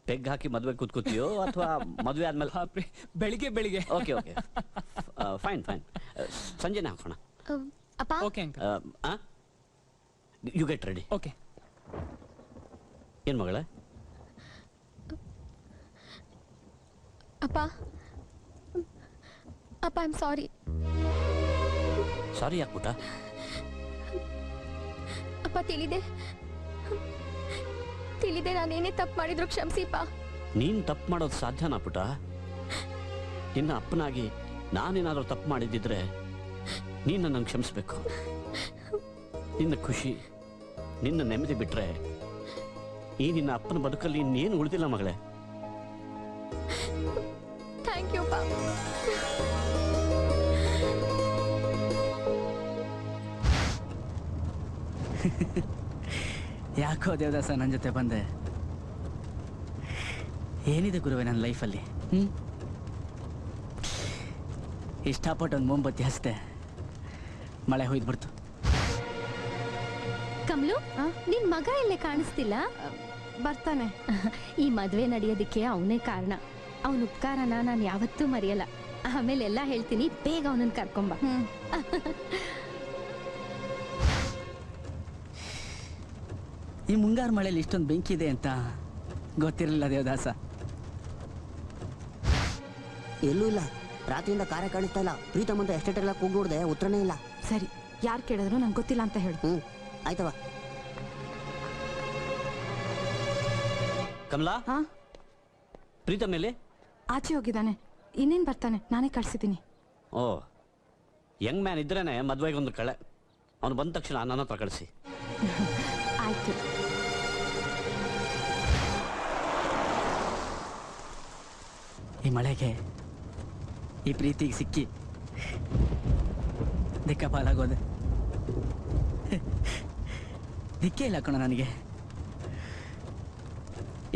ಪೆಗ್ ಹಾಕಿ ಮದುವೆ ಕೂತ್ಕೋತೀಯೋ ಅಥವಾ ಮದುವೆ ಆದ್ಮೇಲೆ? ಬೆಳಿಗ್ಗೆ ಬೆಳಿಗ್ಗೆ. Okay okay, fine fine. ಸಂಜೆನೆ ಹಾಕೋಣ. ಅಪ್ಪ. Okay uncle. You get ready. Okay. ಏನ್ ಮಗಳೇ? ಅಪ್ಪ ಅಪ್ಪ, ಐ ಆಮ್ ಸಾರಿ. ಸಾರಿ ಯಾಕೆ ಪುಟ್ಟ? ಅಪ್ಪ, ತಿಳಿದೆ ನಾನೇನೇ ತಪ್ಪು ಮಾಡಿದ್ರು ಕ್ಷಮಿಸಿಪ್ಪ. ನೀನ್ ತಪ್ಪು ಮಾಡೋದು ಸಾಧ್ಯನಾ ಪುಟ್ಟ? ನಿನ್ನ ಅಪ್ಪನಾಗಿ ನಾನೇನಾದ್ರೂ ತಪ್ಪು ಮಾಡಿದ್ದಿದ್ರೆ ನೀನ್ ನನ್ನನ್ನು ಕ್ಷಮಿಸ್ಬೇಕು. ನಿನ್ನ ಖುಷಿ, ನಿನ್ನ ನೆಮ್ಮದಿ ಬಿಟ್ರೆ ಈ ನಿನ್ನ ಅಪ್ಪನ ಬದುಕಲ್ಲಿ ಇನ್ನೇನು ಉಳಿದಿಲ್ಲ ಮಗಳೇ. ಥ್ಯಾಂಕ್ ಯು ಅಪ್ಪ. ಯಾಕೋ ದೇವದಾಸ ನನ್ನ ಜೊತೆ ಬಂದೆ? ಏನಿದೆ ಗುರುವೆ ನನ್ನ ಲೈಫಲ್ಲಿ? ಇಷ್ಟಪಟ್ಟು ಒಂದು ಮೊಂಬತ್ತಿ ಹಚ್ತೆ, ಮಳೆ ಹೋಯ್ದ್ಬಿಡ್ತು. ಕಮಲು, ನಿನ್ ಮಗ ಎಲ್ಲೇ ಕಾಣಿಸ್ತಿಲ್ಲ? ಬರ್ತಾನೆ. ಈ ಮದ್ವೆ ನಡೆಯೋದಕ್ಕೆ ಅವನೇ ಕಾರಣ. ಅವನ ಉಪಕಾರನ ನಾನು ಯಾವತ್ತೂ ಮರೆಯಲ್ಲ. ಆಮೇಲೆ ಎಲ್ಲ ಹೇಳ್ತೀನಿ, ಬೇಗ ಅವನನ್ನ ಕರ್ಕೊಂಬ. ಈ ಮುಂಗಾರು ಮಳೆಯಲ್ಲಿ ಇಷ್ಟೊಂದು ಬೆಂಕಿ ಇದೆ ಅಂತ ಗೊತ್ತಿರಲಿಲ್ಲ ದೇವದಾಸ. ಎಲ್ಲೂ ಇಲ್ಲ. ರಾತ್ರಿಯಿಂದ ಕಾರ್ಯ ಕಾಣಿಸ್ತಾ ಇಲ್ಲ. ಪ್ರೀತಮ್ ಅಂತ ಎಸ್ಟೇಟ್ ಎಲ್ಲ ಕೂಗ್ ನೋಡಿದೆ, ಉತ್ತರನೇ ಇಲ್ಲ. ಸರಿ, ಯಾರು ಕೇಳಿದ್ರು ನಂಗೆ ಗೊತ್ತಿಲ್ಲ ಅಂತ ಹೇಳು. ಆಯ್ತವ. ಕಮಲಾ, ಪ್ರೀತಮ್ ಮೇಲೆ ಆಚೆ ಹೋಗಿದ್ದಾನೆ. ಇನ್ನೇನು ಬರ್ತಾನೆ, ನಾನೇ ಕಳ್ಸಿದ್ದೀನಿ. ಓ, ಯಂಗ್ ಮ್ಯಾನ್ ಇದ್ರೇನೆ ಮದುವೆಗೆ ಒಂದು ಕಳೆ. ಅವನು ಬಂದ ತಕ್ಷಣ ನನ್ನ ಹತ್ರ ಕಳಿಸಿ. ಆಯ್ತು. ಈ ಮಳೆಗೆ, ಈ ಪ್ರೀತಿಗೆ ಸಿಕ್ಕಿ ದಿಕ್ಕಪಾಲಾಗೋದೆ. ದಿಕ್ಕೇ ಇಲ್ಲ ಕಣ ನನಗೆ.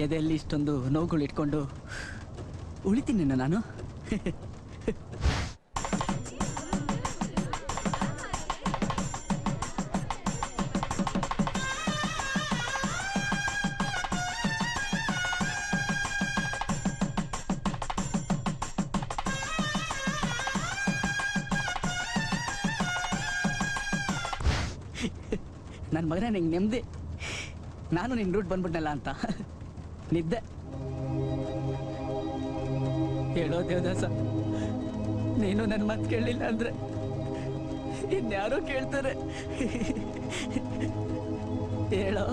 ಎದೆಯಲ್ಲಿ ಇಷ್ಟೊಂದು ನೋವುಗಳು ಇಟ್ಕೊಂಡು ಉಳಿತೀನಿ ನಾನು. ನನ್ನ ಮಗನೇ ನಿಂಗೆ ನೆಮ್ಮದಿ. ನಾನು ನಿನ್ನ ರೂಟ್ ಬಂದ್ಬಿಟ್ನಲ್ಲ ಅಂತ ನಿದ್ದೆ. ಹೇಳೋ ದೇವದಾಸ, ನೀನು ನನ್ನ ಮಾತು ಕೇಳಲಿಲ್ಲ ಅಂದ್ರೆ ಇನ್ಯಾರೋ ಕೇಳ್ತಾರೆ. ಹೇಳೋ.